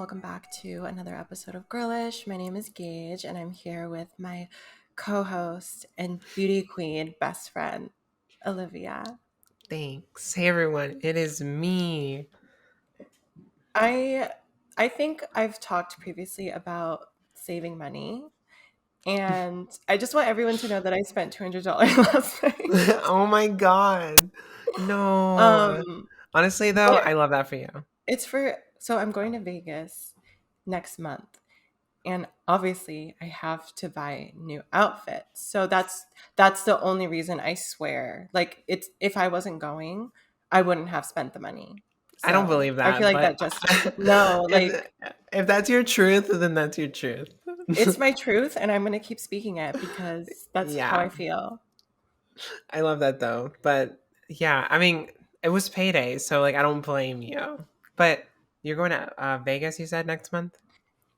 welcome back to another episode of Girlish. My name is Gage, and I'm here with my co-host and beauty queen best friend, Olivia. Thanks. Hey everyone, it is me. I I think I've talked previously about saving money, and I just want everyone to know that I spent $200 last night. Oh my god. No. Um, Honestly though, but I love that for you. I'm going to Vegas next month. And obviously I have to buy new outfits. So that's the only reason, I swear. Like, it's if I wasn't going, I wouldn't have spent the money. I don't So believe I feel that, like but that justifies. No, if like, if that's your truth, then that's your truth. it's my truth, and I'm gonna keep speaking it because that's how Yeah, I feel. I love that though. But yeah, I mean, it was payday, so like I don't blame you. But you're going to Vegas, you said next month?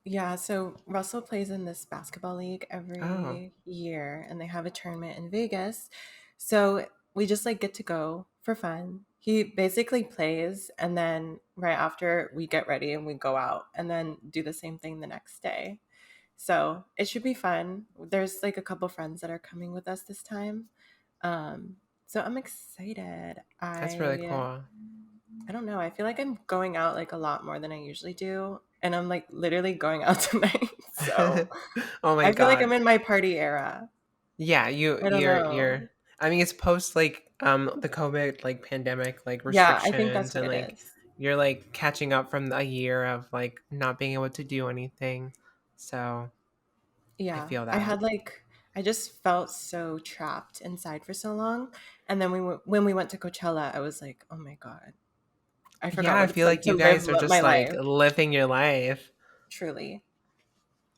Yeah, so Russell plays in this basketball league Oh, every year, and they have a tournament in Vegas. So we just like get to go for fun. He basically plays, and then right after we get ready and we go out and then do the same thing the next day. So it should be fun. There's like a couple friends that are coming with us this time. So I'm excited. that's really I cool. I don't know. I feel like I'm going out like a lot more than I usually do. And I'm like literally going out tonight. So Oh my I feel like I'm god. in my party era. Yeah, you I don't you're know. I mean it's post like the COVID like pandemic like Yeah, I think that's restrictions what and it like is. you're like catching up from a year of like not being able to do anything. So I Yeah. feel that. I just felt so trapped inside for so long. And then when we went to Coachella, I was like, oh my God, I Yeah, forgot I what it's feel like like to you live guys are my just like life, living your life. truly.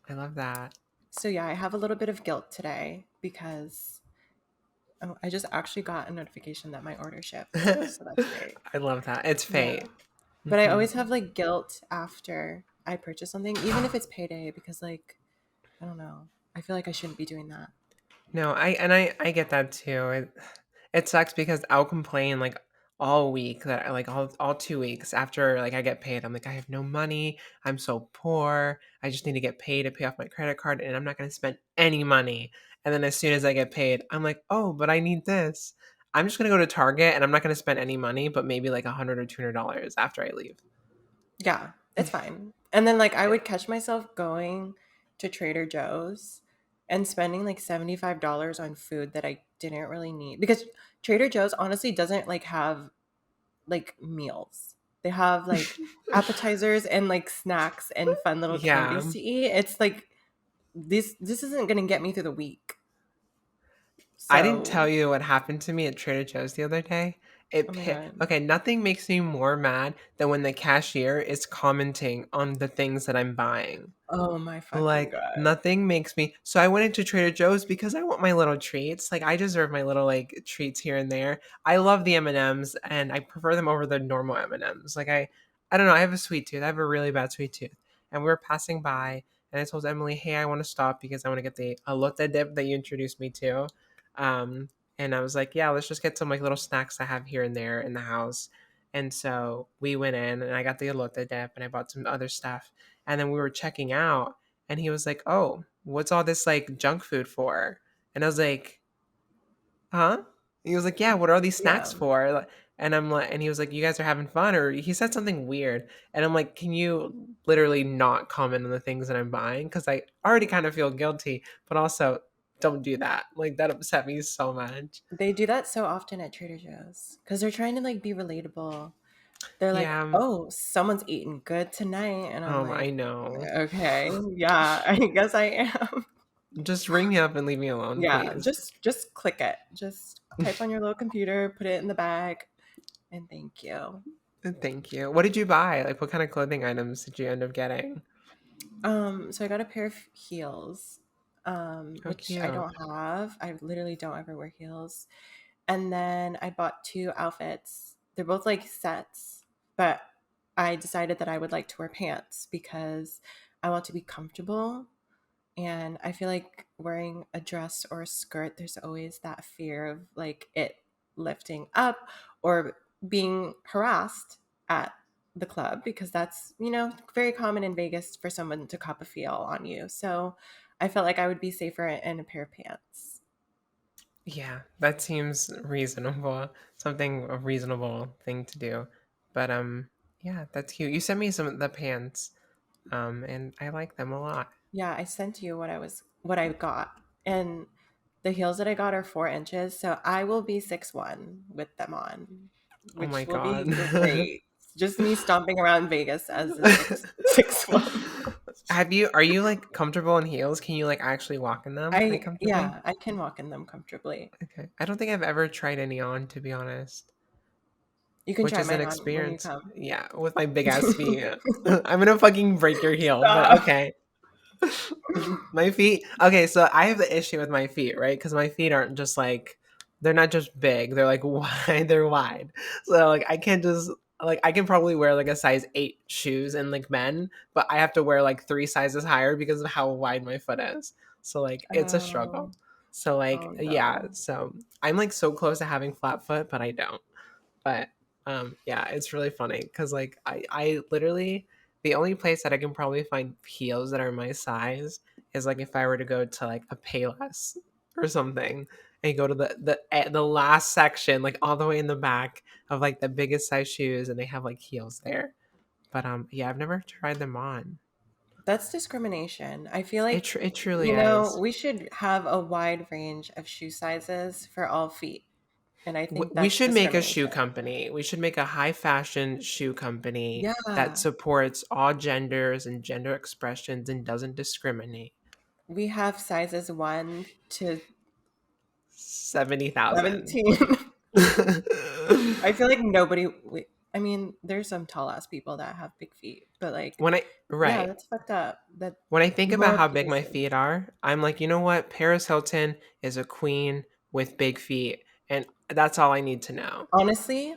I love that. So yeah, I have a little bit of guilt today because I just actually got a notification that my order shipped. So that's great. I love that. It's Yeah. fate. But I Hmm. always have like guilt after I purchase something, even if it's payday, because like, I don't know. I feel like I shouldn't be doing that. No, I get that too. It sucks because I'll complain like all week that like all 2 weeks after like I get paid. I'm like I have no money. I'm so poor. I just need to get paid to pay off my credit card, and I'm not going to spend any money. And then as soon as I get paid, I'm like, oh, but I need this. I'm just going to go to Target and I'm not going to spend any money, but maybe like $100 or $200 after I leave. Yeah, it's fine. And then like I would catch myself going to Trader Joe's and spending like $75 on food that I didn't really need, because Trader Joe's honestly doesn't like have like meals. They have like appetizers and like snacks and fun little Yeah. candies to eat. It's like this isn't going to get me through the week. I didn't So, tell you what happened to me at Trader Joe's the other day. oh my God. Okay, nothing makes me more mad than when the cashier is commenting on the things that I'm buying. Oh my fucking Like God. nothing makes me. So I went into Trader Joe's because I want my little treats. Like I deserve my little like treats here and there. I love the M&Ms and I prefer them over the normal M&Ms. Like I don't know, I have a sweet tooth. I have a really bad sweet tooth. And we were passing by and I told Emily, "Hey, I want to stop because I want to get the elote dip that you introduced me to." Um and I was like, "Yeah, let's just get some like little snacks I have here and there in the house." And so we went in and I got the elote dip and I bought some other stuff. And then we were checking out and he was like, "Oh, what's all this like junk food for?" And I was like, "Huh?" He was like, "Yeah, what are all these snacks Yeah. for?" And I'm like, and he was like, "You guys are having fun," or he said something weird. And I'm like, "Can you literally not comment on the things that I'm buying? Because I already kind of feel guilty, but also don't do that. Like that upset me so much." They do that so often at Trader Joe's because they're trying to like be relatable. They're like, Yeah. oh, someone's eating good tonight. And I'm I like, know. okay, yeah, I guess I am. Just ring me up and leave me alone, Yeah, please. just click it. Just type on your little computer, put it in the bag, and thank you. Thank you. What did you buy? Like, what kind of clothing items did you end up getting? So I got a pair of heels, How which I cute. don't have. I literally don't ever wear heels. And then I bought two outfits. They're both like sets, but I decided that I would like to wear pants because I want to be comfortable. And I feel like wearing a dress or a skirt, there's always that fear of like it lifting up or being harassed at the club because that's, very common in Vegas for someone to cop a feel on you. So I felt like I would be safer in a pair of pants. Yeah, that seems reasonable. Something a reasonable thing to do. But yeah, that's cute. You sent me some of the pants, and I like them a lot. Yeah, I sent you what I got. And the heels that I got are 4 inches, so I will be 6'1" with them on, Oh my which will god. be great. Just me stomping around Vegas as a six one. Are you like comfortable in heels? Can you like actually walk in them like comfortably? I can walk in them comfortably. Okay. I don't think I've ever tried any on, to be honest, You can which try is an mine on when you experience. come. Yeah, with my big ass feet. I'm gonna fucking break your heel, but Stop. okay. My feet. Okay, so I have the issue with my feet, right? Because my feet aren't just like they're not just big. They're like wide. They're wide. So like I can't just like I can probably wear like a size 8 shoes in like men, but I have to wear like 3 sizes higher because of how wide my foot is. So like it's a struggle. Oh, So like oh yeah, no. so I'm like so close to having flat foot, but I don't. But yeah, it's really funny because like I literally the only place that I can probably find heels that are my size is like if I were to go to like a Payless or something and go to the last section like all the way in the back of like the biggest size shoes and they have like heels there. But yeah, I've never tried them on. That's discrimination. I feel like, It truly is. we should have a wide range of shoe sizes for all feet. And I think We that's should make a shoe discrimination. company. We should make a high fashion shoe company that Yeah. supports all genders and gender expressions and doesn't discriminate. We have sizes 1 to 70,000. 17. I feel like I mean, there's some tall ass people that have big feet, but like, yeah, Right. that's fucked up. That When I think about more how big people my should. feet are, I'm like, you know what? Paris Hilton is a queen with big feet. And that's all I need to know. Honestly,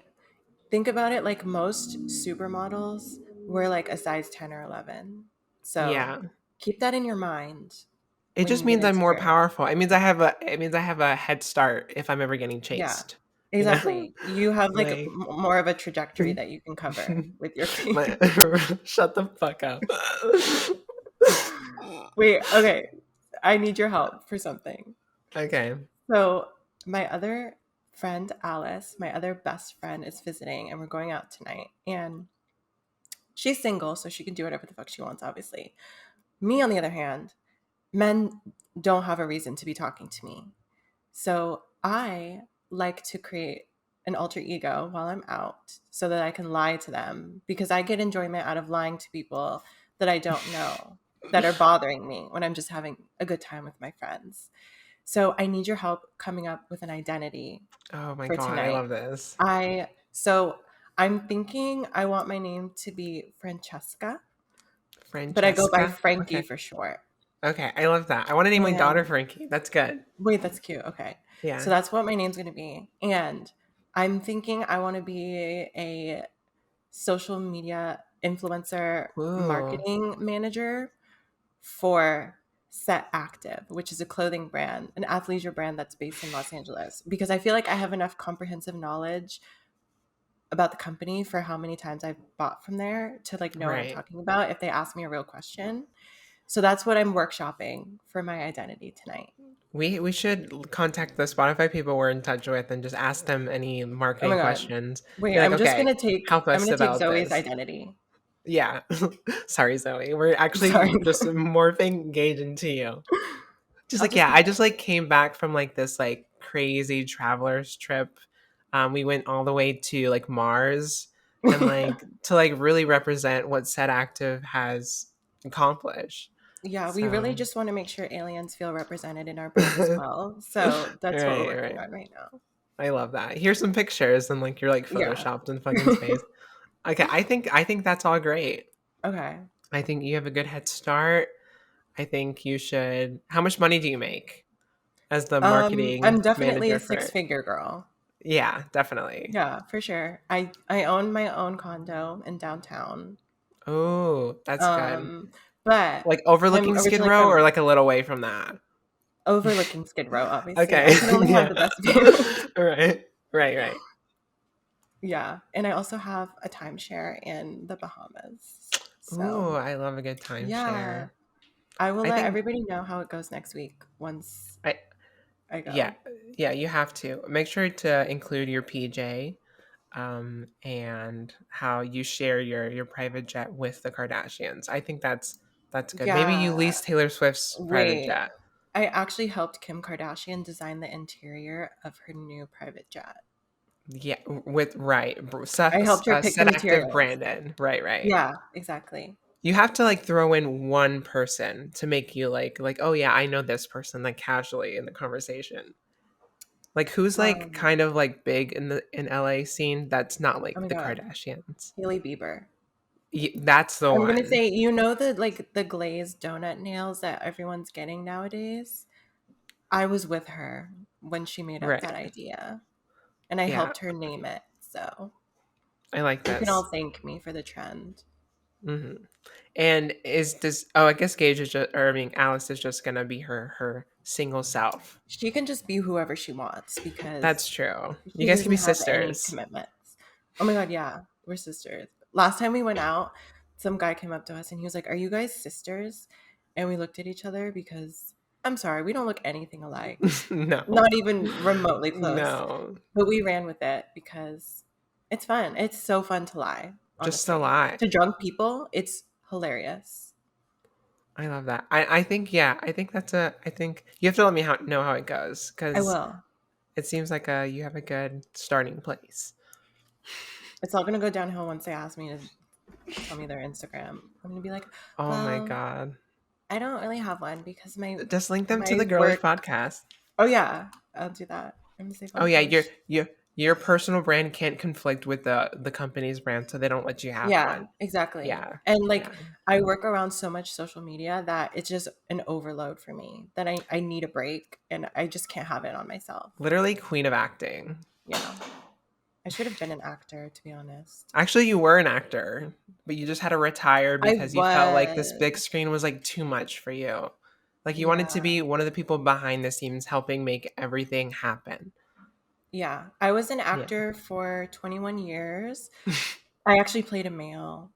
think about it like most supermodels were like a size 10 or 11. So Yeah. keep that in your mind It when just you get means I'm into more your, powerful. It means I have a head start if I'm ever getting yeah, chased. You know? exactly. You have like Like more of a trajectory that you can cover with your My feet. shut the fuck up. Wait, okay. I need your help for something. Okay. So, my other friend, Alice, my other best friend, is visiting and we're going out tonight. And she's single, so she can do whatever the fuck she wants, obviously. Me, on the other hand, men don't have a reason to be talking to me. So I like to create an alter ego while I'm out so that I can lie to them because I get enjoyment out of lying to people that I don't know that are bothering me when I'm just having a good time with my friends. So I need your help coming up with an identity Oh my for god, I tonight. love this. So I'm thinking I want my name to be Francesca, but I go by Francesca. Frankie Okay. for short. Okay, I love that. I want to name my daughter And Frankie. That's good. wait, that's cute. Okay. So Yeah. that's what my name's going to be. And I'm thinking I want to be a social media influencer Ooh. marketing manager for Set Active, which is a clothing brand, an athleisure brand that's based in Los Angeles. Because I feel like I have enough comprehensive knowledge about the company for how many times I've bought from there to like know what I'm Right. talking about if they ask me a real question. So that's what I'm workshopping for my identity tonight. We should contact the Spotify people we're in touch with and just ask them any Oh my marketing god. questions. Wait, Be like, okay, help I'm us gonna take develop Zoe's this. identity. Yeah. Sorry, Zoe. We're actually Sorry. just morphing Gage into you. Just I'll like just yeah, be I just like came back from like this like crazy travelers trip. We went all the way to like Mars and like to like really represent what Set Active has accomplished. Yeah, we really So just want to make sure aliens feel represented in our brand as well. So that's what we're right, working right. on right now. I love that. Here's some pictures and like you're like Yeah. photoshopped in fucking space. Okay, I think that's all great. Okay. I think you have a good head start. I think you should. How much money do you make as the I'm marketing definitely a manager for six it? figure girl. Yeah, definitely. Yeah, for sure. I own my own condo in downtown. Oh, that's good. Um, but Like I'm overlooking Skid originally Row or from like a little way from that? overlooking Skid Row, obviously. I Okay. can only have Yeah. the best view. Right. Right, right. Yeah, and I also have a timeshare in the Bahamas. Ooh, So, I love a good yeah, timeshare. I will I let think everybody know how it goes next week once I I yeah, go. yeah, you have to. Make sure to include your PJ, and how you share your private jet with the Kardashians. I think that's good. Maybe you Yeah, lease Taylor Swift's private wait. jet. I actually helped Kim Kardashian design the interior of her new private jet. Yeah, with right, I helped her pick the set active materials. Brandon. Right, right. Yeah, exactly. You have to like throw in one person to make you like oh yeah, I know this person like casually in the conversation. Like who's like Um, kind of like big in the in LA scene that's not oh like my the God, Kardashians. Hailey Bieber. That's the I'm gonna one. say, you know, the glazed donut nails that everyone's getting nowadays? I was with her when she made up that Right. idea, and I Yeah. helped her name it. So I like you can all this. thank me for the trend. Hmm. And is this? Oh, I guess Gage is just, or I mean, Alice is just gonna be her single self. She can just be whoever she wants That's because true. You she guys can doesn't be have any sisters. commitments. Oh my God, yeah, we're sisters. Last time we went out, some guy came up to us and he was like, "Are you guys sisters?" And we looked at each other because I'm sorry, we don't look anything alike. No, Not even remotely close. no, But we ran with it because it's fun. It's so fun to lie, just a honestly. lie. To drunk people, it's hilarious. I love that. I think yeah. I think that's a. I think you have to let me know how it goes I because will. it seems like you have a good starting place. It's all gonna go downhill once they ask me to tell me their Instagram. I'm gonna be like, Oh my well, god. I don't really have one because Just link them to my the Girlish work. podcast. Oh yeah, I'll do that. I'm gonna say Oh follow yeah, Girlish. your personal brand can't conflict with the company's brand, so they don't let you have Yeah, one. exactly. Yeah, And like yeah. I work around so much social media that it's just an overload for me. That I need a break and I just can't have it on myself. Literally queen of acting. Yeah. I should have been an actor, to be honest. Actually, you were an actor, but you just had to retire I because you felt like this big was. screen was like too much for you. Like you wanted to Yeah. be one of the people behind the scenes helping make everything happen. Yeah. I was an Yeah. actor for 21 years. I actually played a male.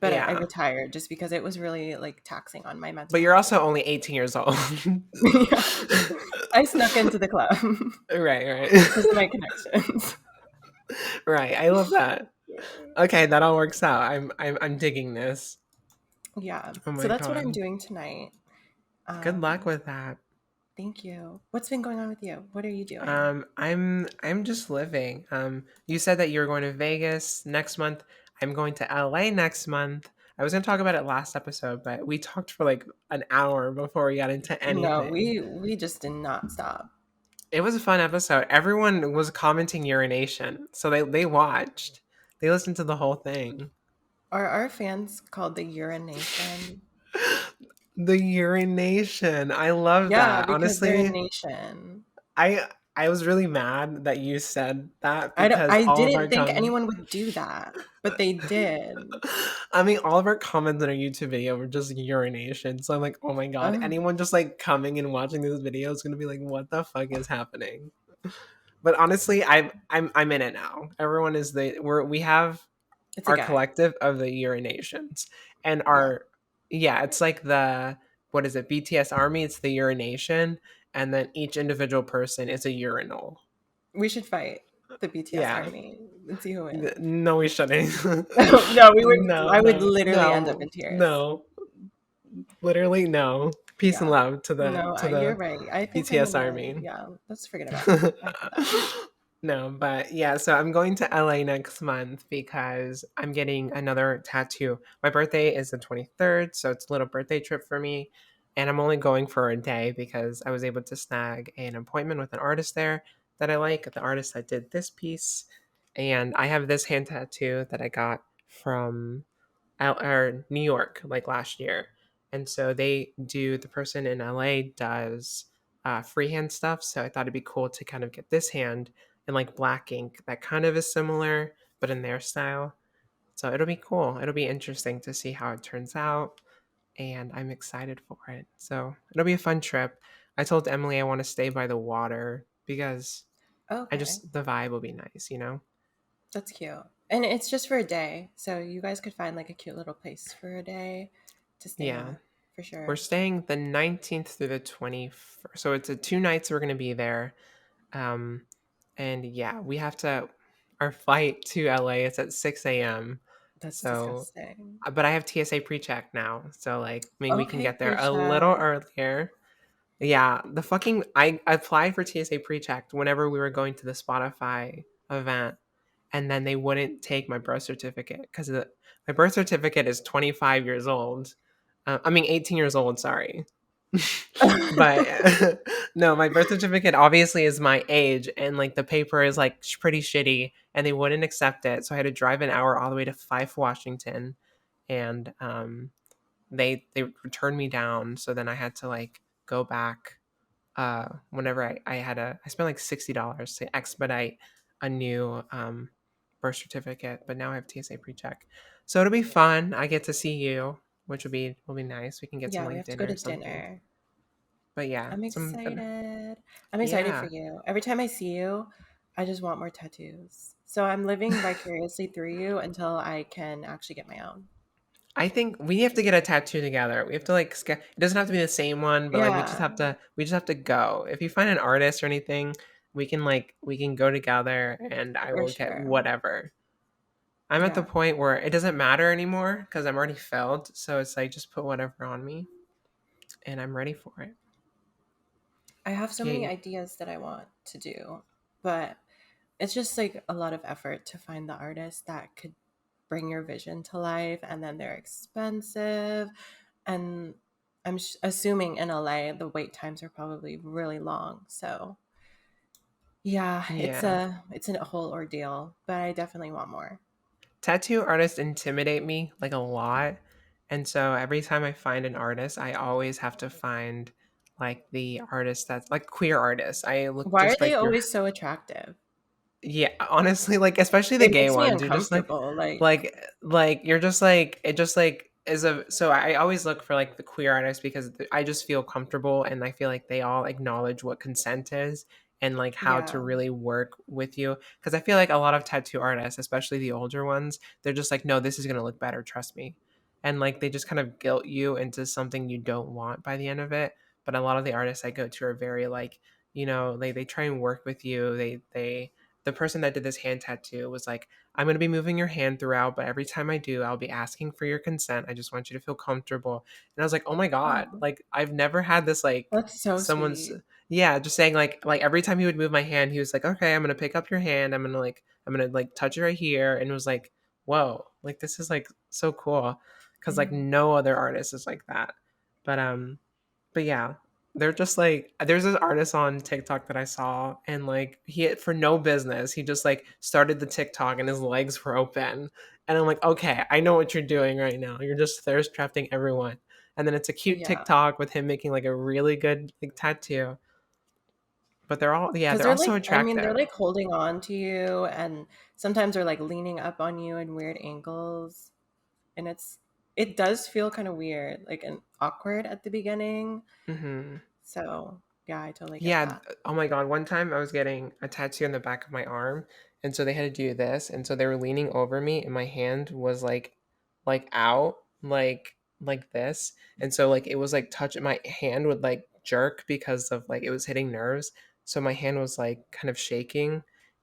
But I Yeah. retired just because it was really like taxing on my mental But you're health. also only 18 years old. Yeah. I snuck into the club Right, right. because of my connections. Right. I love that. Okay, that all works out. I'm digging this. Yeah. Oh So my that's what I'm god. doing tonight. Good luck Um, with that. Thank you. What's been going on with you? What are you doing? I'm just living. You said that you're going to Vegas next month. I'm going to LA next month. I was going to talk about it last episode, but we talked for like an hour before we got into No, anything. we just did not stop. It was a fun episode. Everyone was commenting urination, so they watched. They listened to the whole thing. Are our fans called the Urination? The urination. I love Yeah, that. because they're a Honestly, nation. I I was really mad that you said that I don't, because I all of our didn't think comments. anyone would do that, but they did. I mean, all of our comments on our YouTube video were just urination. So I'm like, oh my god, Ugh, anyone just like coming and watching this video is gonna be like, what the fuck is happening? But honestly, I'm in it now. Everyone is we have it's a our gag. collective of the urinations and Yeah, our yeah, it's like the what is it, BTS Army? It's the urination, and then each individual person is a urinal. we should fight the BTS Yeah. army and see who wins. No, we shouldn't. No, we would. No, I would no, literally end up no, in tears. no. Literally, no. Peace and Yeah. love No, to you're the right. I think I'm BTS gonna. army. Yeah, let's forget about it. After that. No, but yeah, so I'm going to LA next month because I'm getting another tattoo. My birthday is the 23rd, so it's a little birthday trip for me. And I'm only going for a day because I was able to snag an appointment with an artist there that I like, the artist that did this piece. And I have this hand tattoo that I got from or New York like last year. And so the person in LA does freehand stuff. So I thought it'd be cool to kind of get this hand in like black ink that kind of is similar, but in their style. So it'll be cool. It'll be interesting to see how it turns out. And I'm excited for it. So it'll be a fun trip. I told Emily I want to stay by the water because Okay. the vibe will be nice, you know? That's cute. And it's just for a day. So you guys could find like a cute little place for a day to stay Yeah. at for We're sure. staying the 19th through the 21st. So it's a 2 nights we're going to be there. Um, and yeah, we have to, our flight to LA is at 6 a.m. That's So, disgusting. but I have TSA pre-check now. So like, I mean, we can Okay, get there a little pre-check. earlier. Yeah, I applied for TSA pre-check whenever we were going to the Spotify event, and then they wouldn't take my birth certificate because my birth certificate is 25 years old. I mean 18 years old, sorry. But no, my birth certificate obviously is my age, and like the paper is like pretty shitty, and they wouldn't accept it. So I had to drive an hour all the way to Fife, Washington, and they returned me down. So then I had to like go back whenever I spent like $60 to expedite a new birth certificate, but now I have TSA pre-check. So it'll be fun. I get to see you, which will be nice. We can get some Yeah, we like have to go dinner to or something. dinner. But yeah, I'm some but excited. I'm excited for yeah. you. Every time I see you, I just want more tattoos. So I'm living vicariously through you until I can actually get my own. I think we have to get a tattoo together. We have to like it doesn't have to be the same one, but like Yeah, we just have to go. If you find an artist or anything, we can go together and I for will get sure. whatever. I'm at the Yeah. point where it doesn't matter anymore because I'm already filled. So it's like just put whatever on me and I'm ready for it. I have so many Okay. ideas that I want to do, but it's just like a lot of effort to find the artist that could bring your vision to life, and then they're expensive, and assuming in LA the wait times are probably really long. So yeah, Yeah. it's a whole ordeal, but I definitely want more. Tattoo artists intimidate me like a lot. And so every time I find an artist, I always have to find like the artist that's like queer artists. I look Why are just they like your always so attractive? yeah, honestly, like especially the It gay makes me ones, you're just uncomfortable. like you're just like it just like is a so I always look for like the queer artists because I just feel comfortable and I feel like they all acknowledge what consent is and like how to Yeah. really work with you because I feel like a lot of tattoo artists, especially the older ones, they're just like no, this is going to look better, trust me. And like they just kind of guilt you into something you don't want by the end of it. But a lot of the artists I go to are very like, they try and work with you. They the person that did this hand tattoo was like, I'm going to be moving your hand throughout, but every time I do, I'll be asking for your consent. I just want you to feel comfortable. And I was like, oh my God, Oh, like I've never had this, like that's so someone's, sweet. yeah, just saying like every time he would move my hand, he was like, okay, I'm going to pick up your hand. I'm going to like touch it right here. And it was like, whoa, like this is like so cool. Cause like Mm. no other artist is like that. But but yeah, they're just like there's this artist on TikTok that I saw and like he for no business, he just like started the TikTok and his legs were open. And I'm like, okay, I know what you're doing right now. You're just thirst trapping everyone. And then it's a cute Yeah. TikTok with him making like a really good like tattoo. But Because they're they're all so like, I mean, they're attractive. like holding on to you, and sometimes they're like leaning up on you in weird angles. And it does feel kind of weird, like and awkward at the beginning. Hmm. So yeah, I totally get Yeah. that. Oh my God. One time I was getting a tattoo on the back of my arm. And so they had to do this. And so they were leaning over me and my hand was like out, like this. And so like it was like touching my hand would like jerk because of like it was hitting nerves. So my hand was like kind of shaking.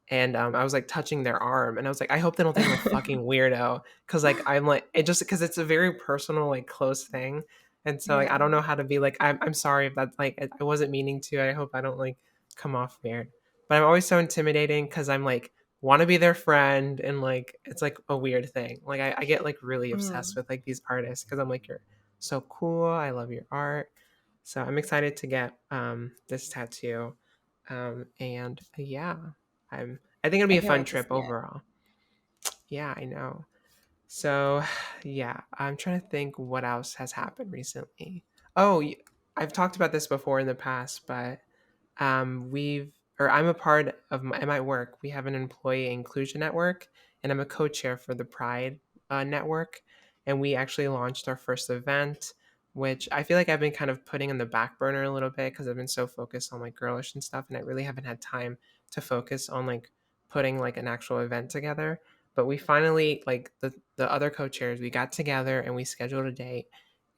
And I was like touching their arm. And I was like, I hope they don't think I'm a fucking weirdo. Cause like I'm like it just because it's a very personal, like close thing. And so like I don't Yeah. know how to be like I'm sorry if that's like I wasn't meaning to. I hope I don't like come off weird. But I'm always so intimidating because I'm like want to be their friend and like it's like a weird thing. Like I get like really obsessed Mm. with like these artists because I'm like you're so cool. I love your art. So I'm excited to get this tattoo. And yeah, I think it'll be I a can't fun wait to trip see it. overall. Yeah, I know. So, yeah, I'm trying to think what else has happened recently. Oh, I've talked about this before in the past, but I'm a part of at my work. We have an employee inclusion network, and I'm a co-chair for the Pride network. And we actually launched our first event, which I feel like I've been kind of putting on the back burner a little bit because I've been so focused on like girlish and stuff, and I really haven't had time to focus on like putting like an actual event together. But we finally, like the other co-chairs, we got together and we scheduled a date,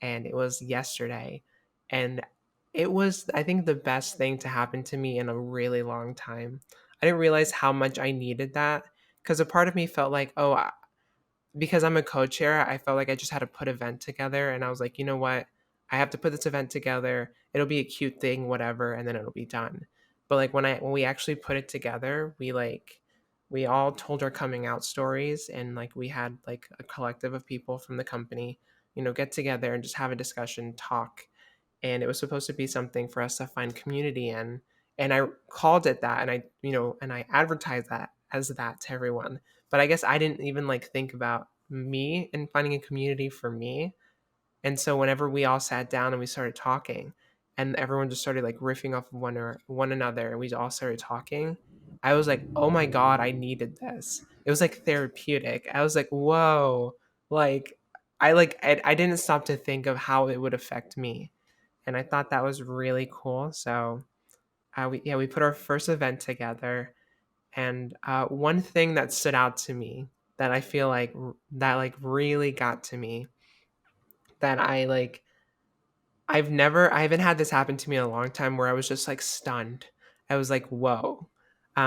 and it was yesterday. And it was, I think, the best thing to happen to me in a really long time. I didn't realize how much I needed that, because a part of me felt like, oh, because I'm a co-chair, I felt like I just had to put an event together, and I was like, you know what? I have to put this event together. It'll be a cute thing, whatever, and then it'll be done. But like when we actually put it together, we all told our coming out stories, and like we had like a collective of people from the company, get together and just have a discussion, talk, and it was supposed to be something for us to find community in. And I called it that, and I advertised that as that to everyone. But I guess I didn't even like think about me and finding a community for me. And so whenever we all sat down and we started talking, and everyone just started like riffing off of one another, and we all started talking, I was like, oh my god, I needed this. It was like therapeutic. I was like, whoa, like I didn't stop to think of how it would affect me, and I thought that was really cool. So we put our first event together, and one thing that stood out to me that I feel like that like really got to me, that I haven't had this happen to me in a long time, where I was just like stunned. I was like, whoa.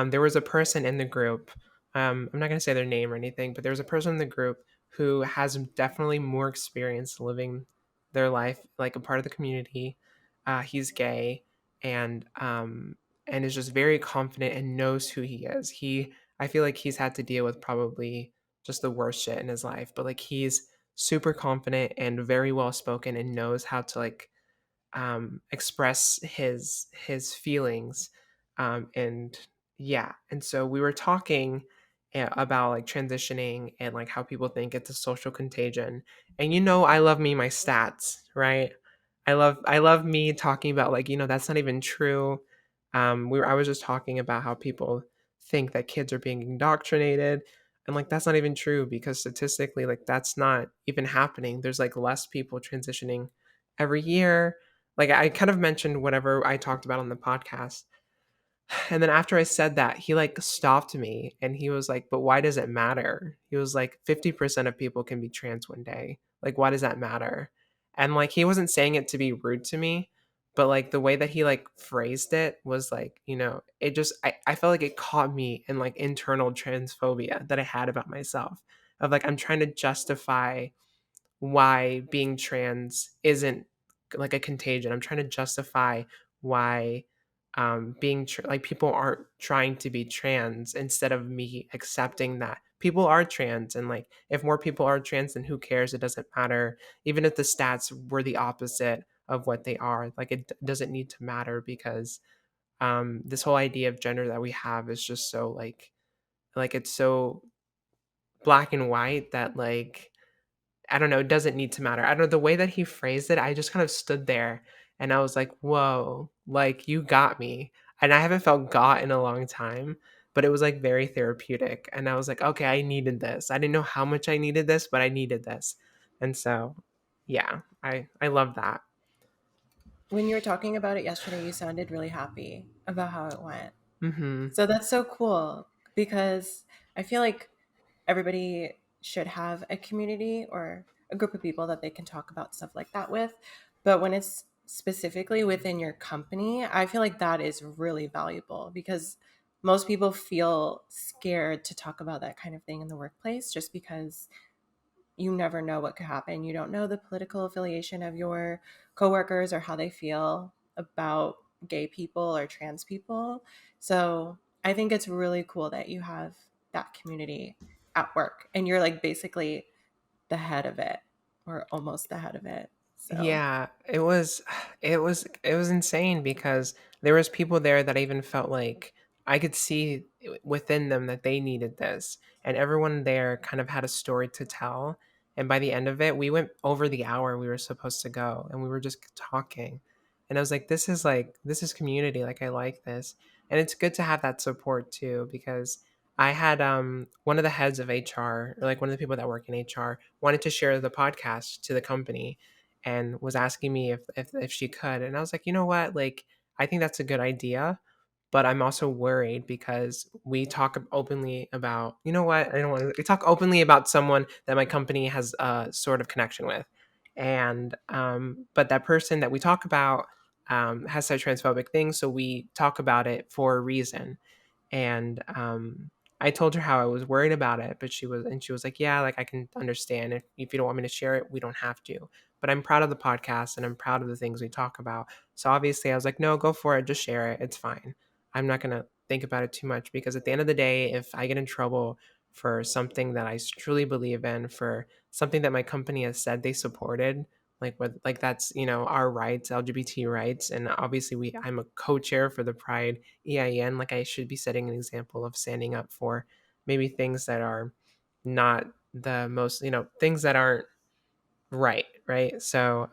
There was a person in the group. I'm not going to say their name or anything, but there was a person in the group who has definitely more experience living their life, like a part of the community. He's gay, and is just very confident and knows who he is. I feel like he's had to deal with probably just the worst shit in his life, but like he's super confident and very well spoken and knows how to like express his feelings, and yeah, and so we were talking about like transitioning and like how people think it's a social contagion. And I love me my stats, right? I love me talking about like, that's not even true. I was just talking about how people think that kids are being indoctrinated, and like that's not even true, because statistically like that's not even happening. There's like less people transitioning every year. Like I kind of mentioned whatever I talked about on the podcast. And then after I said that, he like stopped me and he was like, "But why does it matter?" He was like, "50% of people can be trans one day. Like why does that matter?" And like he wasn't saying it to be rude to me, but like the way that he like phrased it was like, it just I felt like it caught me in like internal transphobia that I had about myself. Of like I'm trying to justify why being trans isn't like a contagion. I'm trying to justify why like people aren't trying to be trans, instead of me accepting that people are trans, and like if more people are trans, then who cares? It doesn't matter. Even if the stats were the opposite of what they are, like it doesn't need to matter, because this whole idea of gender that we have is just so like it's so black and white that like I don't know, it doesn't need to matter. I don't know, the way that he phrased it, I just kind of stood there and I was like, "Whoa, like you got me." And I haven't felt got in a long time, but it was like very therapeutic. And I was like, "Okay, I needed this." I didn't know how much I needed this, but I needed this. And so, yeah, I love that. When you were talking about it yesterday, you sounded really happy about how it went. Mhm. So that's so cool because I feel like everybody should have a community or a group of people that they can talk about stuff like that with. But when it's specifically within your company, I feel like that is really valuable because most people feel scared to talk about that kind of thing in the workplace just because you never know what could happen. You don't know the political affiliation of your coworkers or how they feel about gay people or trans people. So I think it's really cool that you have that community at work and you're like basically the head of it or almost the head of it. So Yeah, it was insane, because there was people there that I even felt like I could see within them that they needed this, and everyone there kind of had a story to tell. And by the end of it, we went over the hour we were supposed to go, and we were just talking. And I was like, this is community. Like I like this, and it's good to have that support too, because I had one of the heads of HR, or like one of the people that work in HR, wanted to share the podcast to the company, and was asking me if she could, and I was like, you know what, like I think that's a good idea. but I'm also worried because we talk openly about, you know what? I don't want to, we talk openly about someone that my company has a sort of connection with. And, but that person that we talk about has said transphobic things. So we talk about it for a reason. And I told her how I was worried about it, but she was like, yeah, like I can understand if you don't want me to share it, we don't have to. But I'm proud of the podcast and I'm proud of the things we talk about. So obviously I was like, no, go for it. Just share it. It's fine. I'm not going to think about it too much because at the end of the day, if I get in trouble for something that I truly believe in, for something that my company has said they supported, like what, like that's, you know, our rights, LGBT rights. And obviously I'm a co-chair for the Pride EIN. Like I should be setting an example of standing up for maybe things that are not the most, you know, things that aren't right. Right. So,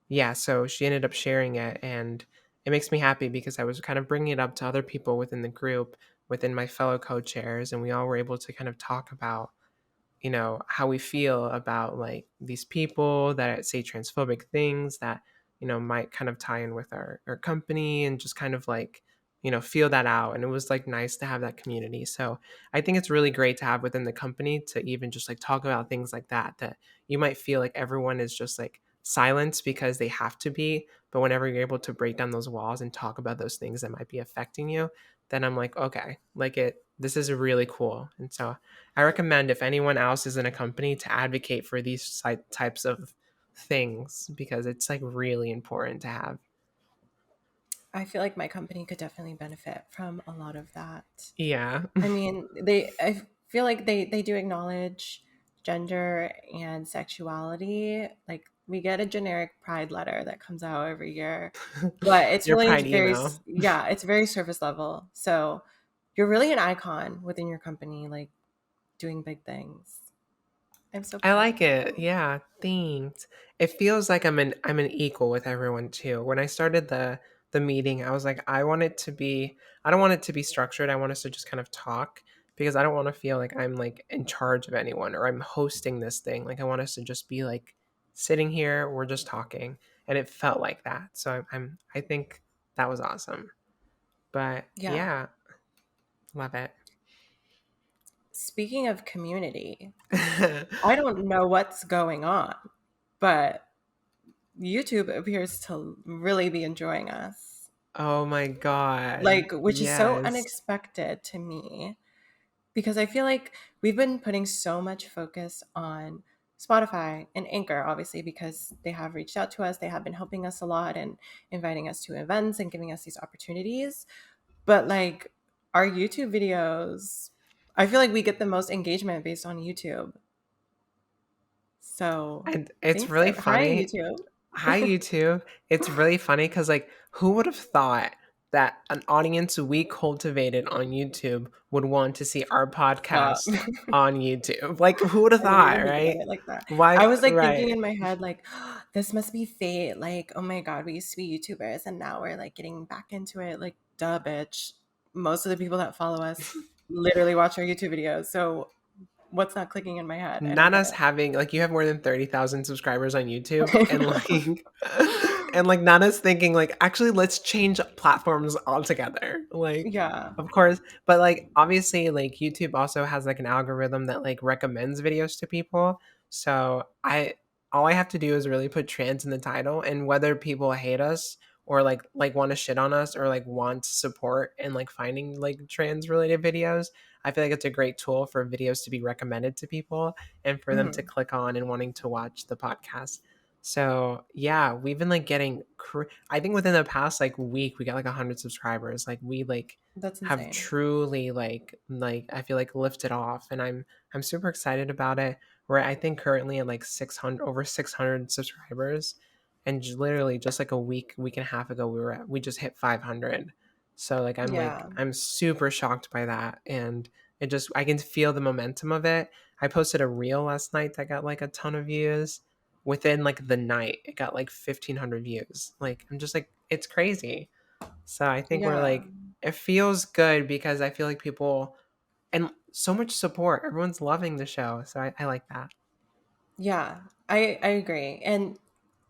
yeah, so she ended up sharing it, and it makes me happy because I was kind of bringing it up to other people within the group, within my fellow co-chairs, and we all were able to kind of talk about, you know, how we feel about like these people that say transphobic things that, you know, might kind of tie in with our company and just kind of like, you know, feel that out. And it was like nice to have that community. So I think it's really great to have within the company to even just like talk about things like that, that you might feel like everyone is just like silenced because they have to be. But whenever you're able to break down those walls and talk about those things that might be affecting you, then I'm like, okay, like this is really cool. And so I recommend if anyone else is in a company to advocate for these types of things because it's like really important to have. I feel like my company could definitely benefit from a lot of that. Yeah. I mean, I feel like they do acknowledge gender and sexuality. Like we get a generic pride letter that comes out every year, but it's Your really pride very, email. yeah, it's very surface level. So you're really an icon within your company, like doing big things. I'm so I proud of like it. you. Yeah, thanks. It feels like I'm an equal with everyone too. When I started the meeting, I was like, I don't want it to be structured. I want us to just kind of talk because I don't want to feel like I'm like in charge of anyone or I'm hosting this thing. Like I want us to just be like sitting here, we're just talking. And it felt like that. So I think that was awesome. But Yeah. yeah, love it. Speaking of community, I don't know what's going on, but YouTube appears to really be enjoying us. Oh my God. Like, which is so Yes. unexpected to me because I feel like we've been putting so much focus on Spotify and Anchor, obviously, because they have reached out to us. They have been helping us a lot and inviting us to events and giving us these opportunities. But like our YouTube videos, I feel like we get the most engagement based on YouTube. So And it's thanks. really Hi, funny. YouTube. Hi, YouTube. It's really funny because, like, who would have thought that an audience we cultivated on YouTube would want to see our Stop. podcast on YouTube? Like, who would have I didn't thought, even think about right? it like that. I Why? was like thinking Right. in my head, like, this must be fate. Like, oh my God, we used to be YouTubers and now we're like getting back into it. Like, duh, bitch. Most of the people that follow us literally watch our YouTube videos. So what's not clicking in my head? I don't Not get us having like you have more than 30,000 subscribers on it. YouTube I and know. like and like not us thinking like actually let's change platforms altogether. Like Yeah. of course, but like obviously like YouTube also has like an algorithm that like recommends videos to people. So I all I have to do is really put trans in the title and whether people hate us or like want to shit on us or like want support and like finding like trans related videos, I feel like it's a great tool for videos to be recommended to people and for them to Mhm. click on and wanting to watch the podcast. So yeah, we've been like getting. I think within the past like week, we got like 100 subscribers. Like we like That's have insane. truly like I feel like lifted off, and I'm super excited about it. We're I think currently at like 600 over 600 subscribers, and literally just like a week and a half ago, we just hit 500. So Yeah. I'm super shocked by that, and it just I can feel the momentum of it. I posted a reel last night that got like a ton of views. Within like the night, it got like 1,500 views. Like I'm just like it's crazy. So I think we're Yeah. like it feels good because I feel like people and so much support. Everyone's loving the show, so I like that. Yeah. I agree. And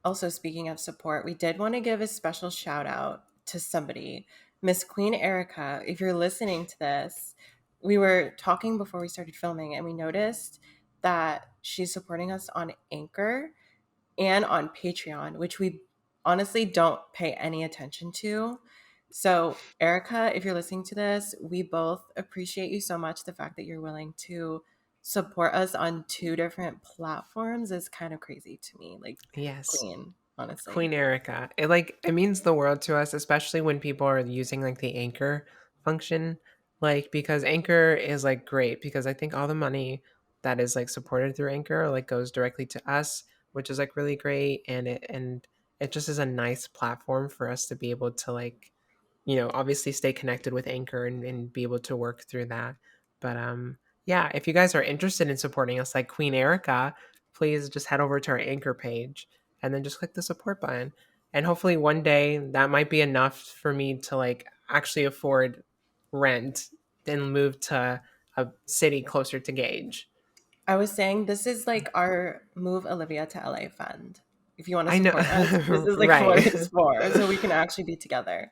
also speaking of support, we did want to give a special shout out to somebody. Miss Queen Erica, if you're listening to this, we were talking before we started filming and we noticed that she's supporting us on Anchor and on Patreon, which we honestly don't pay any attention to. So, Erica, if you're listening to this, we both appreciate you so much. The fact that you're willing to support us on two different platforms is kind of crazy to me. Like, Yes. Queen, honestly. Queen Erica. It means the world to us, especially when people are using like the Anchor function. Like because Anchor is like great because I think all the money that is like supported through Anchor like goes directly to us, which is like really great and it just is a nice platform for us to be able to like obviously stay connected with Anchor and be able to work through that. But yeah, if you guys are interested in supporting us like Queen Erica, please just head over to our Anchor page and then just click the support button. And hopefully one day that might be enough for me to like actually afford rent and move to a city closer to Gage. I was saying this is like our Move Olivia to LA fund. If you want to I know, support us, this is like what right. it's for, so we can actually be together.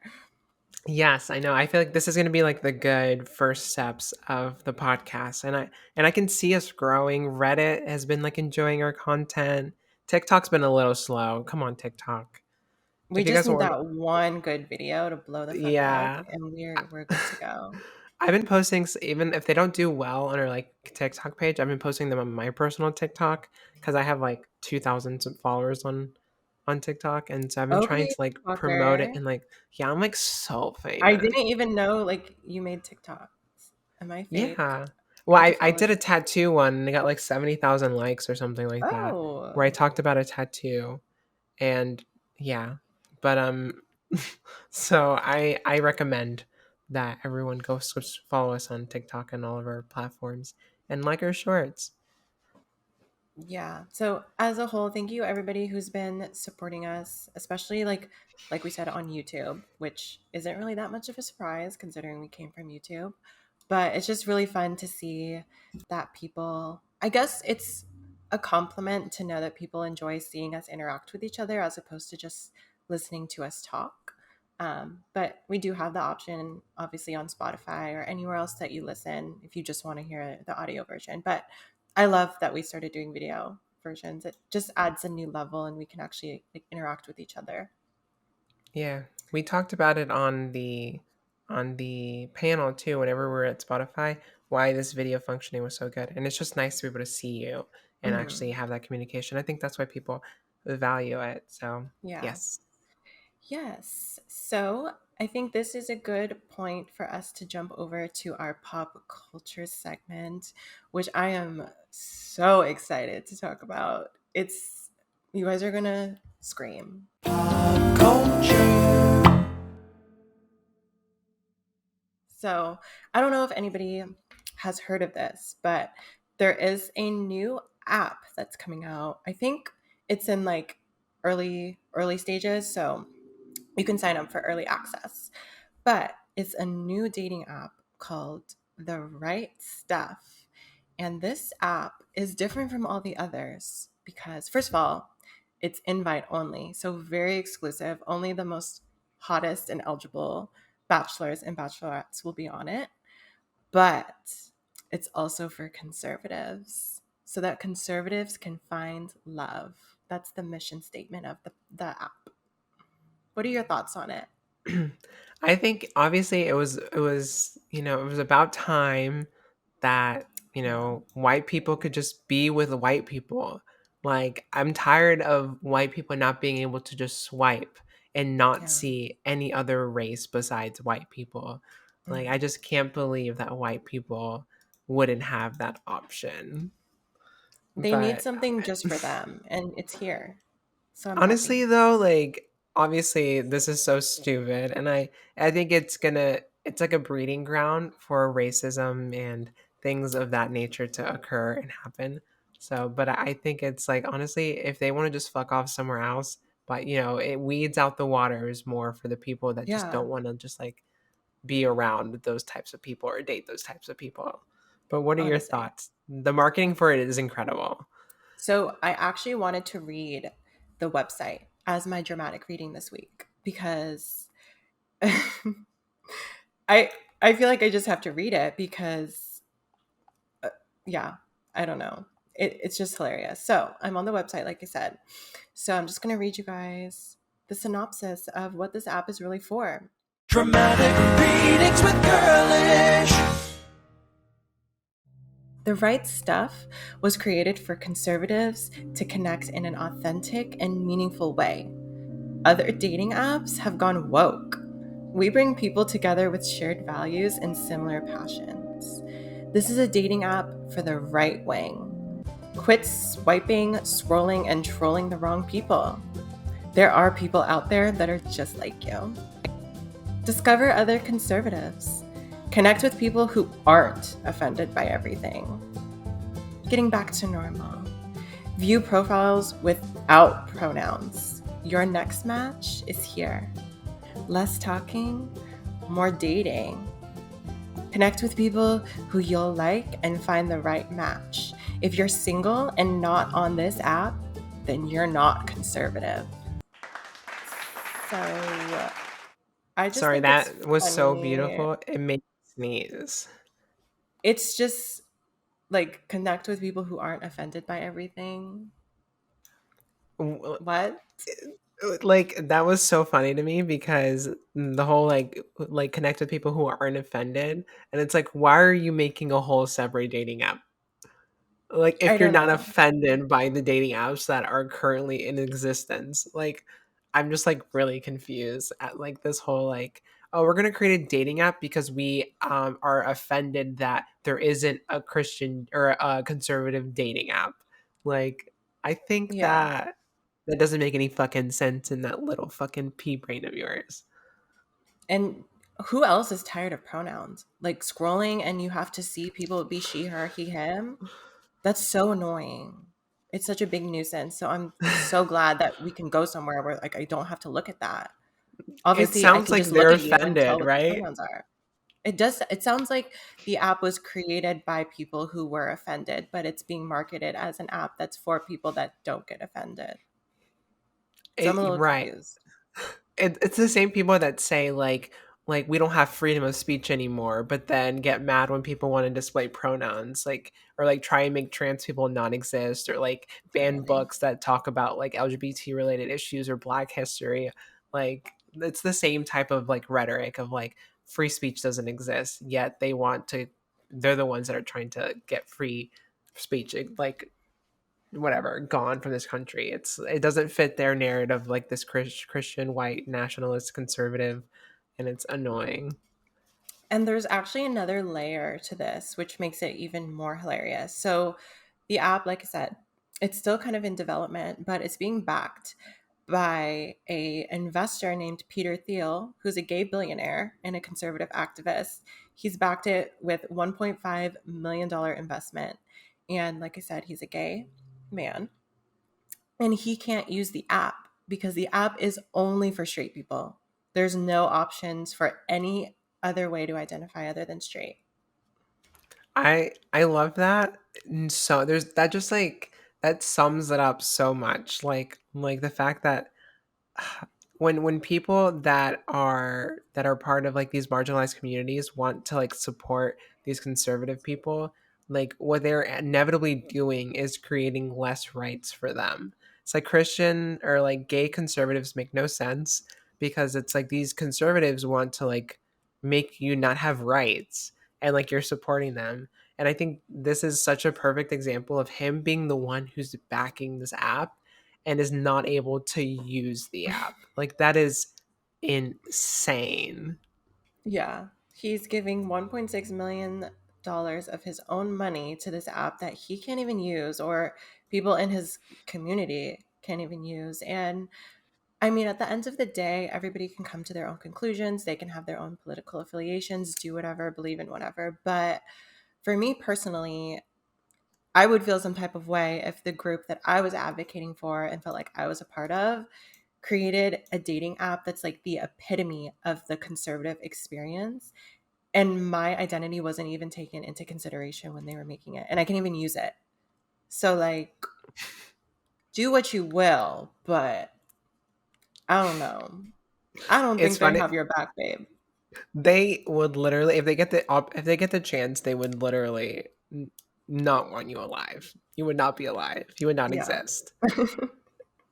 Yes, I know. I feel like this is going to be like the good first steps of the podcast, and I can see us growing. Reddit has been like enjoying our content. TikTok's been a little slow. Come on, TikTok. We If you just guys need want, that one good video to blow the fuck up, yeah, and I- we're good to go. I've been posting even if they don't do well on our like TikTok page. I've been posting them on my personal TikTok because I have like 2,000 followers on TikTok, and so I've been trying Okay, to like promote it fucker. and like yeah, I'm like so I famous. didn't even know like you made TikToks. Am I fake? Yeah. I Well, need to I follow did a you. tattoo one and it got like 70,000 likes or something like that, where I Oh, talked about a tattoo and yeah. But so I recommend that everyone go follow us on TikTok and all of our platforms and like our shorts. yeah. So as a whole, thank you everybody who's been supporting us, especially like we said on YouTube, which isn't really that much of a surprise considering we came from YouTube. But it's just really fun to see that people, I guess it's a compliment to know that people enjoy seeing us interact with each other as opposed to just listening to us talk. But we do have the option, obviously, on Spotify or anywhere else that you listen if you just want to hear the audio version. But I love that we started doing video versions. It just adds a new level and we can actually like interact with each other. Yeah. We talked about it on the panel too whenever we were at Spotify why this video functioning was so good. And it's just nice to be able to see you and actually Hmm. have that communication. I think that's why people value it. So, Yeah. yes. Yes. So I think this is a good point for us to jump over to our pop culture segment, which I am so excited to talk about. It's, you guys are going to scream. Culture. So I don't know if anybody has heard of this, but there is a new app that's coming out. I think it's in like early stages, so you can sign up for early access. But it's a new dating app called The Right Stuff. And this app is different from all the others because, first of all, it's invite only. So very exclusive. Only the most hottest and eligible bachelors and bachelorettes will be on it. But it's also for conservatives so that conservatives can find love. That's the mission statement of the app. What are your thoughts on it? I think obviously it was about time that, Yeah. white people could just be with white people. Like I'm tired of white people not being able to just swipe and not Yeah. see any other race besides white people. Like I Mhm. just can't believe that white people wouldn't have that option. They need But something just for them, and it's here. So I'm honestly happy. though, like obviously this is so stupid and I think it's like a breeding ground for racism and things of that nature to occur and happen. So, but I think it's like honestly if they want to just fuck off somewhere else, but it weeds out the waters more for the people that just Yeah, don't want to just like be around those types of people or date those types of people. But what are your honestly. thoughts? The marketing for it is incredible. So I actually wanted to read the website as my dramatic reading this week because I I feel like I just have to read it because uh, yeah, I don't know. It's just hilarious. So I'm on the website, like I said. So I'm just gonna read you guys the synopsis of what this app is really for. Dramatic readings with Girlish. The Right Stuff was created for conservatives to connect in an authentic and meaningful way. Other dating apps have gone woke. We bring people together with shared values and similar passions. This is a dating app for the right wing. Quit swiping, scrolling, and trolling the wrong people. There are people out there that are just like you. Discover other conservatives. Connect with people who aren't offended by everything. Getting back to normal. View profiles without pronouns. Your next match is here. Less talking, more dating. Connect with people who you'll like and find the right match. If you're single and not on this app, then you're not conservative. So I just Sorry, think it's that was so funny. beautiful. It made me sneeze. It's just like connect with people who aren't offended by everything. W- What? Like that was so funny to me because the whole like connect with people who aren't offended, and it's like, why are you making a whole separate dating app? Like I if you're don't not know. offended by the dating apps that are currently in existence, like I'm just like really confused at like this whole like, oh, we're gonna create a dating app because we are offended that there isn't a Christian or a conservative dating app. Like I think Yeah. that that doesn't make any fucking sense in that little fucking pea brain of yours. And who else is tired of pronouns? Like scrolling and you have to see people be she, her, he, him. That's so annoying. It's such a big nuisance. So I'm so glad that we can go somewhere where like I don't have to look at that. It Obviously, I sounds can like just look they're at you and tell offended, what the right? pronouns are. It sounds like the app was created by people who were offended, but it's being marketed as an app that's for people that don't get offended. So I'm a little Right. confused. It's the same people that say like we don't have freedom of speech anymore, but then get mad when people want to display pronouns, like or like try and make trans people non-exist, or like ban Literally. books that talk about like LGBT related issues or Black history. Like it's the same type of like rhetoric of like free speech doesn't exist, yet they want to. They're the ones that are trying to get free speech, like whatever, gone from this country. It doesn't fit their narrative, like this Christian white nationalist conservative, and it's annoying. And there's actually another layer to this, which makes it even more hilarious. So, the app, like I said, it's still kind of in development, but it's being backed by a investor named Peter Thiel, who's a gay billionaire and a conservative activist. He's backed it with $1.5 million investment. And like I said, he's a gay man and he can't use the app because the app is only for straight people. There's no options for any other way to identify other than straight. I love that. And so there's that, just like that sums it up so much, like the fact that when people that are part of like these marginalized communities want to like support these conservative people, like what they're inevitably doing is creating less rights for them. It's like Christian or like gay conservatives make no sense because it's like these conservatives want to like make you not have rights, and like you're supporting them. And I think this is such a perfect example of him being the one who's backing this app and is not able to use the app. Like that is insane. Yeah. He's giving $1.6 million of his own money to this app that he can't even use or people in his community can't even use. And I mean, at the end of the day, everybody can come to their own conclusions. They can have their own political affiliations, do whatever, believe in whatever. But for me personally, I would feel some type of way if the group that I was advocating for and felt like I was a part of created a dating app that's like the epitome of the conservative experience. And my identity wasn't even taken into consideration when they were making it. And I can even use it. So, like, do what you will, but I don't know. I don't It's think they funny. have your back, babe. They would literally, if they get the chance, they would literally not want you alive. You would not be alive. You would not Yeah. exist.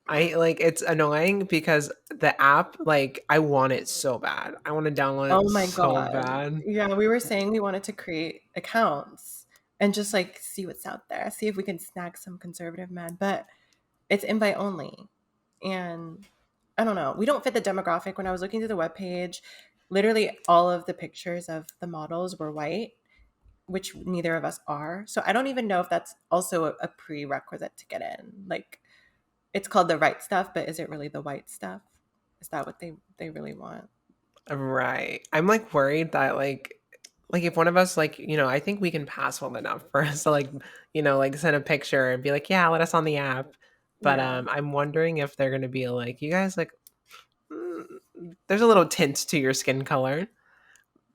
I like it's annoying because the app, like, I want it so bad. I want to download Oh it my so god. bad. Yeah, we were saying we wanted to create accounts and just like see what's out there, see if we can snag some conservative men, but it's invite only. And I don't know. We don't fit the demographic. When I was looking through the webpage, literally all of the pictures of the models were white, which neither of us are. So I don't even know if that's also a prerequisite to get in. Like it's called the right stuff, but is it really the white stuff? Is that what they really want? Right. I'm like worried that like if one of us like, I think we can pass well enough for us to like, like send a picture and be like, yeah, let us on the app. But Yeah. I'm wondering if they're gonna be like, you guys like mm, there's a little tint to your skin color.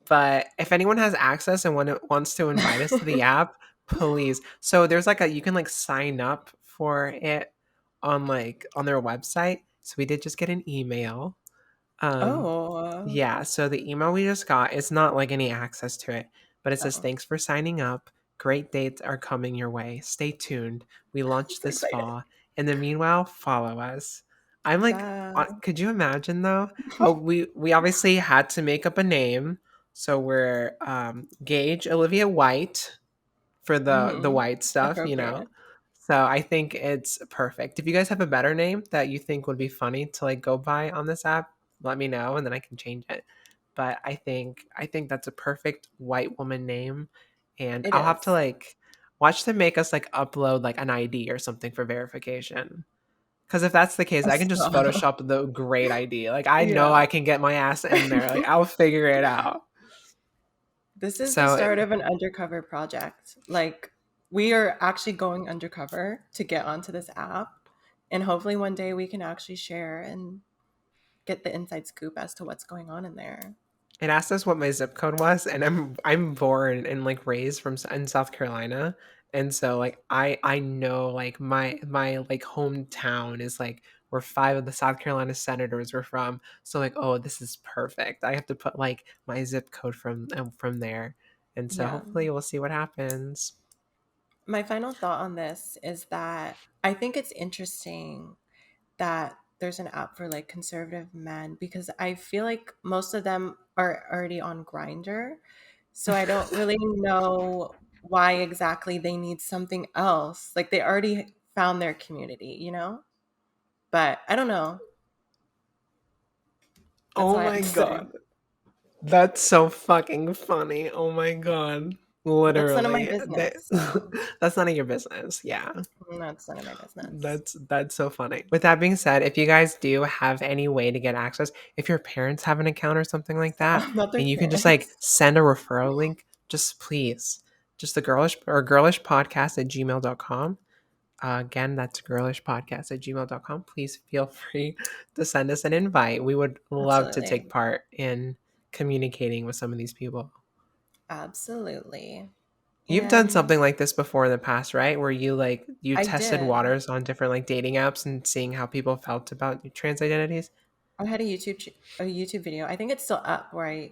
But if anyone has access and wants to invite us to the app, please. So there's like you can like sign up for it on their website. So we did just get an email. Um Oh. yeah, so the email we just got, it's not like any access to it, but it says Oh. thanks for signing up. Great dates are coming your way. Stay tuned. We I'm launch so this excited. fall. In the meanwhile, follow us. I'm like, Yeah. could you imagine though? Oh, we obviously had to make up a name, so we're Gage Olivia White for the Hmm. white stuff, Appropriate. So I think it's perfect. If you guys have a better name that you think would be funny to like go by on this app, let me know and then I can change it. But I think that's a perfect white woman name, and It I'll have to is. like watch them make us like upload like an ID or something for verification. Because if that's the case, I can just So, Photoshop the great ID. Like I know yeah. I can get my ass in there. Like I'll figure it out. This is the So start of an undercover project. Like, we are actually going undercover to get onto this app. And hopefully, one day we can actually share and get the inside scoop as to what's going on in there. it asked us what my zip code was, and I'm born and like raised in South Carolina, and so like I know like my like hometown is like where five of the South Carolina senators were from. So like, oh, this is perfect. I have to put like my zip code from there, and so Yeah. hopefully we'll see what happens. My final thought on this is that I think it's interesting that there's an app for like conservative men because I feel like most of them are already on Grinder. So I don't really know why exactly they need something else. Like they already found their community, you know? But I don't know. That's Oh all I have my to say. god. That's so fucking funny. Oh my god. That's none of my Literally. business. So That's none of your business. Yeah. that's none of my business. That's so funny. With that being said, if you guys do have any way to get access, if your parents have an account or something like that, Stop. Not their and you can just like parents. send a referral link, just please, just the girlish podcast at gmail.com. Again, that's girlish podcast at gmail.com. Please feel free to send us an invite. We would love to Absolutely. take part in communicating with some of these people. Absolutely. You've done And something like this before in the past, right? Where you I tested did. waters on different like dating apps and seeing how people felt about trans identities. I had a YouTube video. I think it's still up where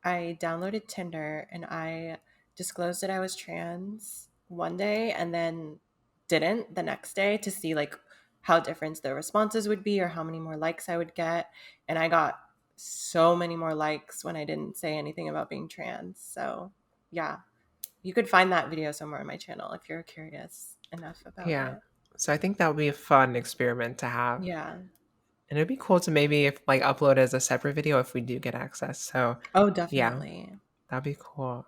I downloaded Tinder and I disclosed that I was trans one day and then didn't the next day to see like how different the responses would be or how many more likes I would get. And I got so many more likes when I didn't say anything about being trans. So, yeah, you could find that video somewhere on my channel if you're curious enough about Yeah. it. So I think that would be a fun experiment to have. Yeah. And it'd be cool to maybe if like upload as a separate video if we do get access. So Oh, yeah, definitely. that'd be cool.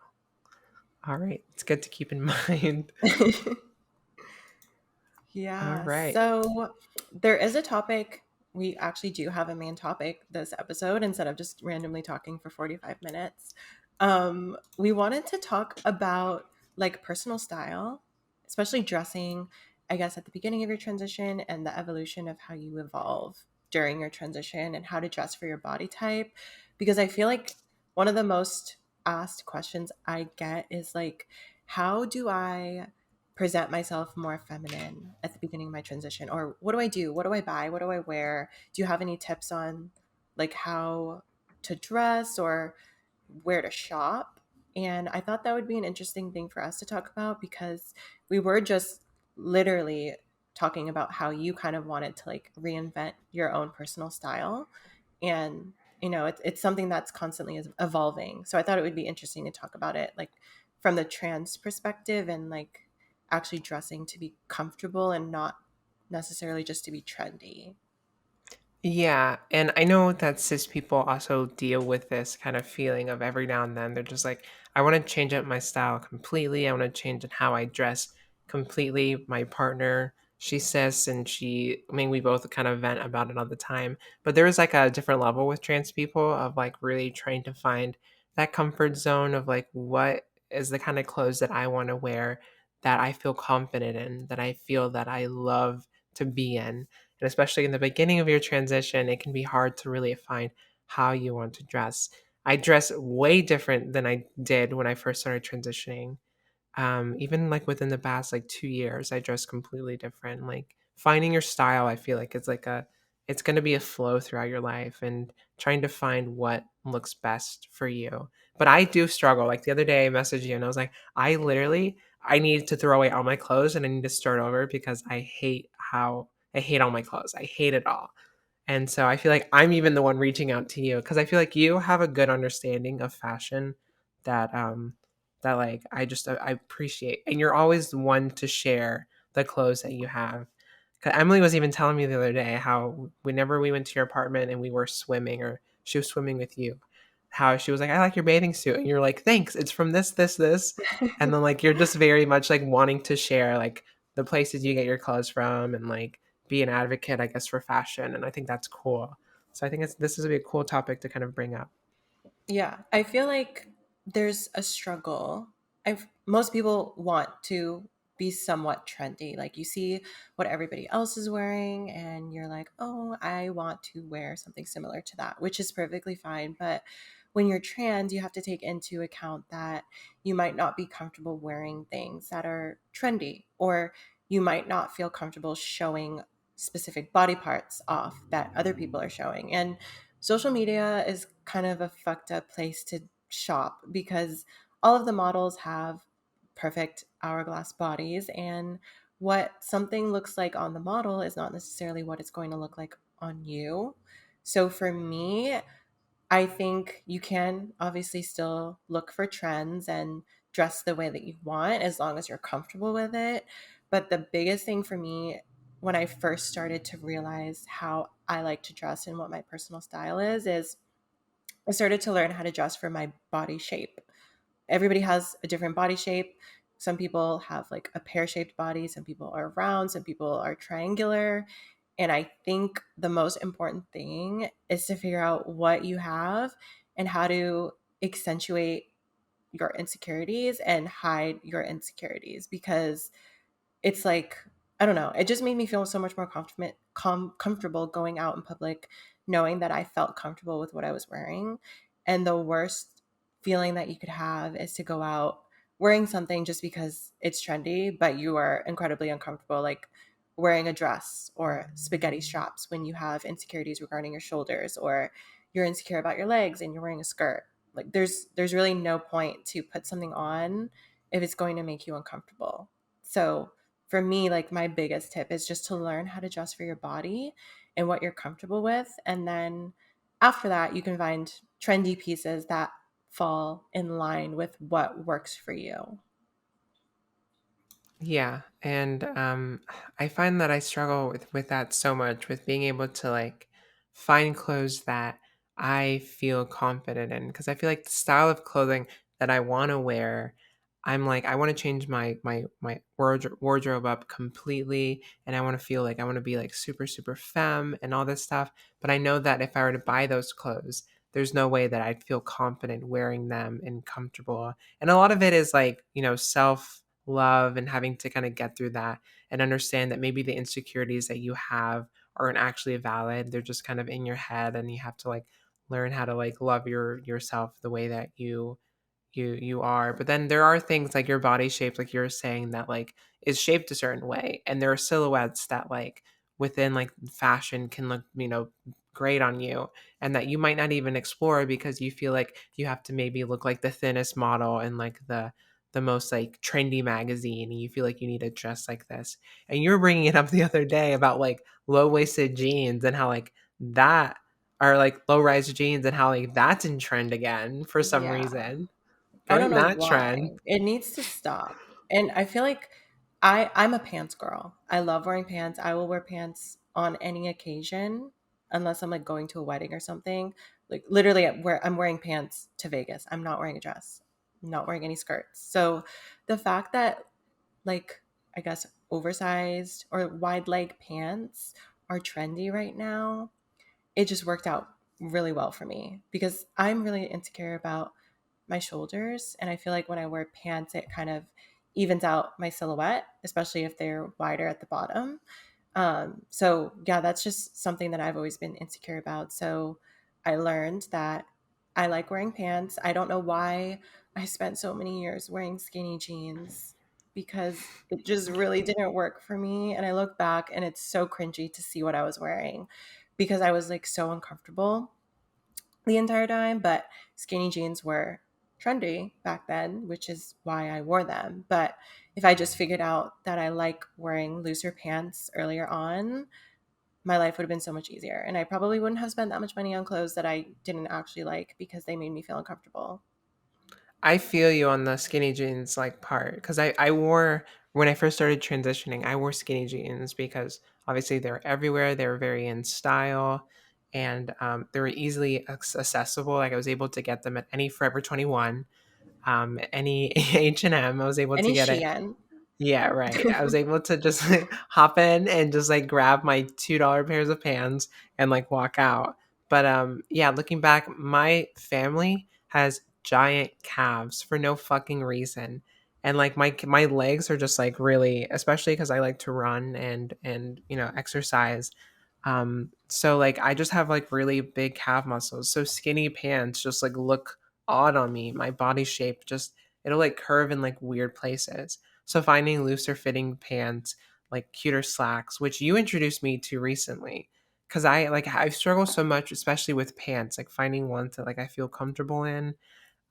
All right. It's good to keep in mind. All Yeah. right. So there is a topic. We actually do have a main topic this episode instead of just randomly talking for 45 minutes. We wanted to talk about like personal style, especially dressing, I guess, at the beginning of your transition and the evolution of how you evolve during your transition and how to dress for your body type. Because I feel like one of the most asked questions I get is like, how do I present myself more feminine at the beginning of my transition? Or what do I do? What do I buy? What do I wear? Do you have any tips on like how to dress or where to shop. And I thought that would be an interesting thing for us to talk about because we were just literally talking about how you kind of wanted to like reinvent your own personal style. And, it's something that's constantly evolving. So I thought it would be interesting to talk about it like from the trans perspective and like actually dressing to be comfortable and not necessarily just to be trendy. Yeah, and I know that cis people also deal with this kind of feeling of every now and then they're just like, I want to change up my style completely. I want to change how I dress completely. My partner, she's cis, and I mean, we both kind of vent about it all the time. But there is like a different level with trans people of like really trying to find that comfort zone of like, what is the kind of clothes that I want to wear that I feel confident in, that I feel that I love to be in. And especially in the beginning of your transition, it can be hard to really find how you want to dress. I dress way different than I did when I first started transitioning. Even like within the past like 2 years, I dress completely different. Like finding your style, I feel like it's going to be a flow throughout your life and trying to find what looks best for you. But I do struggle. Like the other day, I messaged you and I was like, I need to throw away all my clothes and I need to start over because I hate all my clothes. I hate it all. And so I feel like I'm even the one reaching out to you because I feel like you have a good understanding of fashion that that like I appreciate, and you're always the one to share the clothes that you have. 'Cause Emily was even telling me the other day how whenever we went to your apartment and we were swimming, or she was swimming with you, how she was like, I like your bathing suit, and you're like, thanks, it's from this, and then like you're just very much like wanting to share like the places you get your clothes from and like be an advocate, I guess, for fashion, and I think that's cool. So I think this is a cool topic to kind of bring up. Yeah, I feel like there's a struggle. Most people want to be somewhat trendy. Like you see what everybody else is wearing, and you're like, oh, I want to wear something similar to that, which is perfectly fine. But when you're trans, you have to take into account that you might not be comfortable wearing things that are trendy, or you might not feel comfortable showing specific body parts off that other people are showing. And social media is kind of a fucked up place to shop because all of the models have perfect hourglass bodies, and what something looks like on the model is not necessarily what it's going to look like on you. So for me, I think you can obviously still look for trends and dress the way that you want as long as you're comfortable with it. But the biggest thing for me when I first started to realize how I like to dress and what my personal style is I started to learn how to dress for my body shape. Everybody has a different body shape. Some people have like a pear shaped body, some people are round, some people are triangular. And I think the most important thing is to figure out what you have and how to accentuate your insecurities and hide your insecurities because it's like I don't know. It just made me feel so much more comfortable going out in public, knowing that I felt comfortable with what I was wearing. And the worst feeling that you could have is to go out wearing something just because it's trendy, but you are incredibly uncomfortable, like wearing a dress or spaghetti straps when you have insecurities regarding your shoulders, or you're insecure about your legs and you're wearing a skirt. Like there's really no point to put something on if it's going to make you uncomfortable. So for me, like my biggest tip is just to learn how to dress for your body and what you're comfortable with. And then after that, you can find trendy pieces that fall in line with what works for you. Yeah, and I find that I struggle with that so much, with being able to like find clothes that I feel confident in, because I feel like the style of clothing that I want to wear, I'm like I want to change my wardrobe up completely, and I want to feel like I want to be like super femme and all this stuff. But I know that if I were to buy those clothes, there's no way that I'd feel confident wearing them and comfortable. And a lot of it is like, self love and having to kind of get through that and understand that maybe the insecurities that you have aren't actually valid. They're just kind of in your head, and you have to like learn how to like love yourself the way that you are. But then there are things like your body shape, like you're saying, that like is shaped a certain way, and there are silhouettes that like within like fashion can look great on you, and that you might not even explore because you feel like you have to maybe look like the thinnest model in like the most like trendy magazine, and you feel like you need to dress like this. And you were bringing it up the other day about like low-waisted jeans and how like that are like low-rise jeans and how like that's in trend again for some Yeah. reason. I don't Bring know that why. trend. It needs to stop. And I feel like I'm a pants girl. I love wearing pants. I will wear pants on any occasion unless I'm like going to a wedding or something. Like literally where I'm wearing pants to Vegas. I'm not wearing a dress. I'm not wearing any skirts. So the fact that like I guess oversized or wide leg pants are trendy right now, it just worked out really well for me because I'm really insecure about my shoulders. And I feel like when I wear pants, it kind of evens out my silhouette, especially if they're wider at the bottom. So, yeah, that's just something that I've always been insecure about. So I learned that I like wearing pants. I don't know why I spent so many years wearing skinny jeans because it just really didn't work for me. And I look back and it's so cringy to see what I was wearing because I was like so uncomfortable the entire time, but skinny jeans were trendy back then, which is why I wore them. But if I just figured out that I like wearing looser pants earlier on, my life would have been so much easier. And I probably wouldn't have spent that much money on clothes that I didn't actually like because they made me feel uncomfortable. I feel you on the skinny jeans like part because I wore when I first started transitioning, I wore skinny jeans because obviously they were everywhere. They were very in style, and they were easily accessible. Like I was able to get them at any Forever 21, any H&M. I was able to Any get it. Shein. Yeah, right. I was able to just like hop in and just like grab my $2 pairs of pants and like walk out. But yeah, looking back, my family has giant calves for no fucking reason. And like my legs are just like really, especially cuz I like to run and you know, exercise. So like I just have like really big calf muscles. So skinny pants just like look odd on me. My body shape just it'll like curve in like weird places. So finding looser fitting pants, like cuter slacks, which you introduced me to recently, because I've struggled so much, especially with pants, like finding ones that like I feel comfortable in.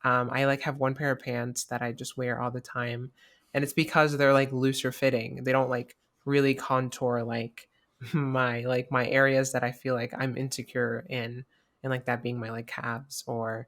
I like have one pair of pants that I just wear all the time, and it's because they're like looser fitting. They don't like really contour like my areas that I feel like I'm insecure in, and like that being my like calves or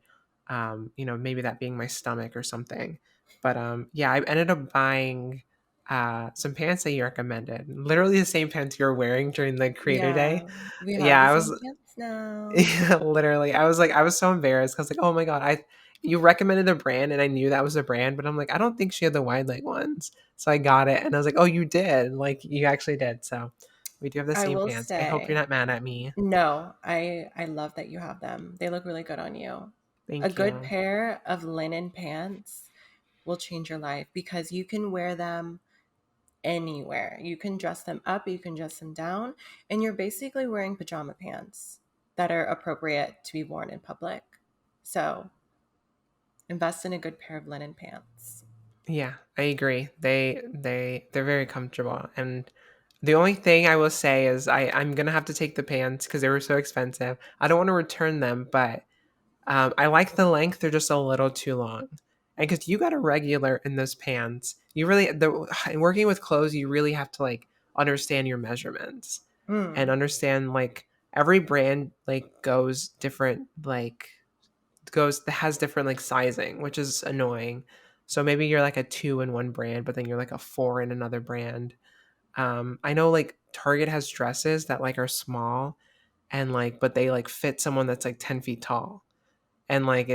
you know, maybe that being my stomach or something. But yeah, I ended up buying some pants that you recommended. Literally the same pants you're wearing during the creator day. Yeah, we have Yeah, the I same was pants now. yeah, literally. I was so embarrassed because like, oh my god, I you recommended a brand and I knew that was a brand, but I'm like, I don't think she had the wide leg ones. So I got it and I was like, oh, you did. Like you actually did. So we do have the I same will pants. I hope you're say, not mad at me. no, I love that you have them. They look really good on you. A Thank good you. pair of linen pants will change your life because you can wear them anywhere. You can dress them up, you can dress them down, and you're basically wearing pajama pants that are appropriate to be worn in public. So, invest in a good pair of linen pants. Yeah, I agree. They're very comfortable. And the only thing I will say is I'm gonna have to take the pants because they were so expensive. I don't want to return them, but I like the length; they're just a little too long. And because you got a regular in those pants, you really in working with clothes, you really have to like understand your measurements and Mm, understand like every brand like goes different like goes that has different like sizing, which is annoying. So maybe you're like a 2 in one brand, but then you're like a 4 in another brand. I know like Target has dresses that like are small and like but they like fit someone that's like 10 feet tall, and like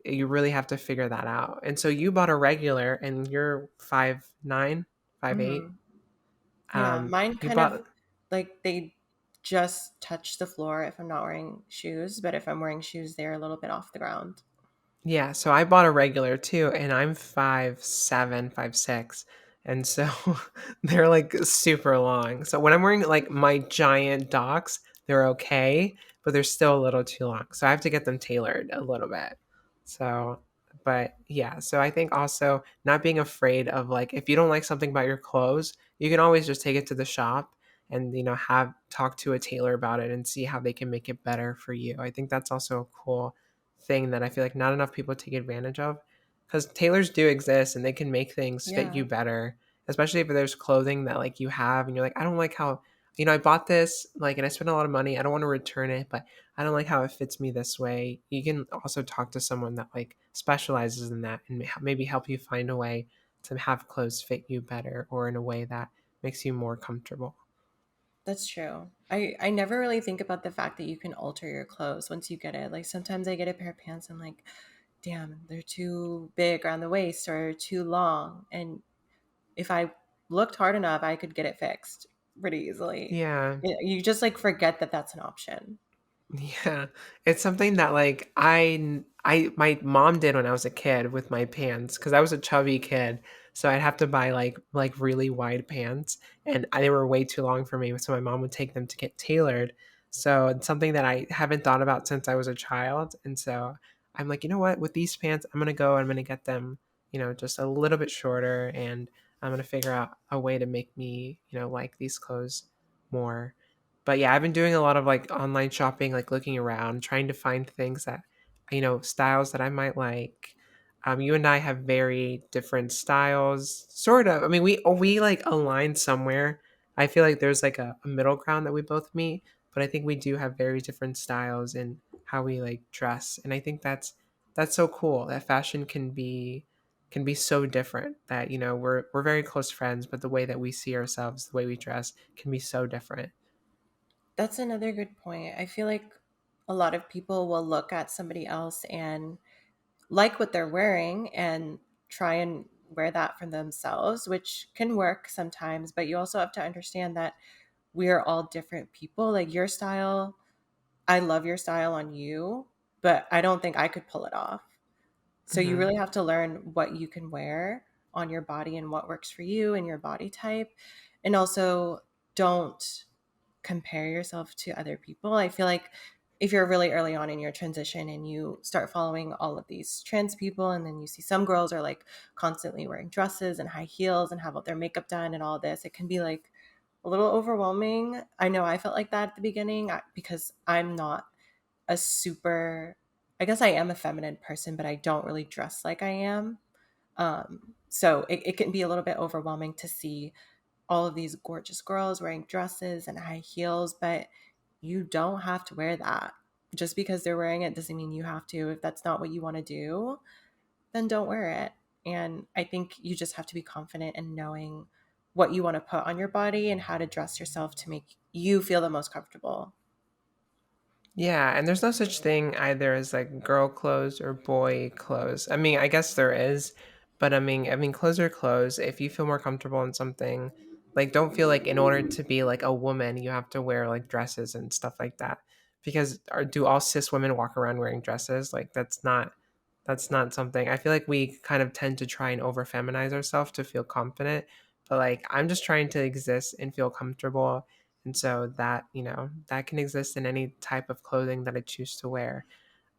you really have to figure that out. And so you bought a regular and you're 5'9", 5'8". hmm. Yeah, mine You kind of bought like they just touch the floor if I'm not wearing shoes, but if I'm wearing shoes, they're a little bit off the ground. Yeah, so I bought a regular too, and I'm 5'7", 5'6", and so they're like super long. So when I'm wearing like my giant docs, they're okay, but they're still a little too long. So I have to get them tailored a little bit. So, but yeah, so I think also not being afraid of like if you don't like something about your clothes, you can always just take it to the shop and have talk to a tailor about it and see how they can make it better for you. I think that's also a cool thing that I feel like not enough people take advantage of, because tailors do exist and they can make things fit Yeah, you better, especially if there's clothing that like you have and you're like, I don't like how, I bought this, like, and I spent a lot of money. I don't want to return it, but I don't like how it fits me this way. You can also talk to someone that like specializes in that and maybe help you find a way to have clothes fit you better or in a way that makes you more comfortable. that's true. I never really think about the fact that you can alter your clothes once you get it. Like sometimes I get a pair of pants, I'm like, damn, they're too big around the waist or too long. And if I looked hard enough, I could get it fixed pretty easily. Yeah. You just like forget that that's an option. Yeah, it's something that like my mom did when I was a kid with my pants, because I was a chubby kid, so I'd have to buy like really wide pants, and they were way too long for me. So my mom would take them to get tailored. So it's something that I haven't thought about since I was a child, and so I'm like, you know what? With these pants, I'm gonna get them, just a little bit shorter, and I'm gonna figure out a way to make me, like these clothes more. But yeah, I've been doing a lot of like online shopping, like looking around, trying to find things that, styles that I might like. You and I have very different styles, sort of. I mean, we like align somewhere. I feel like there's like a middle ground that we both meet, but I think we do have very different styles in how we like dress, and I think that's so cool that fashion can be so different. That we're very close friends, but the way that we see ourselves, the way we dress, can be so different. That's another good point. I feel like a lot of people will look at somebody else and like what they're wearing and try and wear that for themselves, which can work sometimes, but you also have to understand that we are all different people. Like your style, I love your style on you, but I don't think I could pull it off. So you Mhm. really have to learn what you can wear on your body and what works for you and your body type. And also don't compare yourself to other people. I feel like if you're really early on in your transition and you start following all of these trans people, and then you see some girls are like constantly wearing dresses and high heels and have all their makeup done and all this, it can be like a little overwhelming. I know I felt like that at the beginning because I'm not a super, I guess I am a feminine person, but I don't really dress like I am. So it can be a little bit overwhelming to see all of these gorgeous girls wearing dresses and high heels, but you don't have to wear that. Just because they're wearing it doesn't mean you have to. If that's not what you want to do, then don't wear it. And I think you just have to be confident in knowing what you want to put on your body and how to dress yourself to make you feel the most comfortable. Yeah, and there's no such thing either as like girl clothes or boy clothes. I mean, I guess there is, but I mean, clothes are clothes. If you feel more comfortable in something, like don't feel like in order to be like a woman, you have to wear like dresses and stuff like that. Because do all cis women walk around wearing dresses? Like that's not something. I feel like we kind of tend to try and over feminize ourselves to feel confident, but like I'm just trying to exist and feel comfortable, and so that, that can exist in any type of clothing that I choose to wear.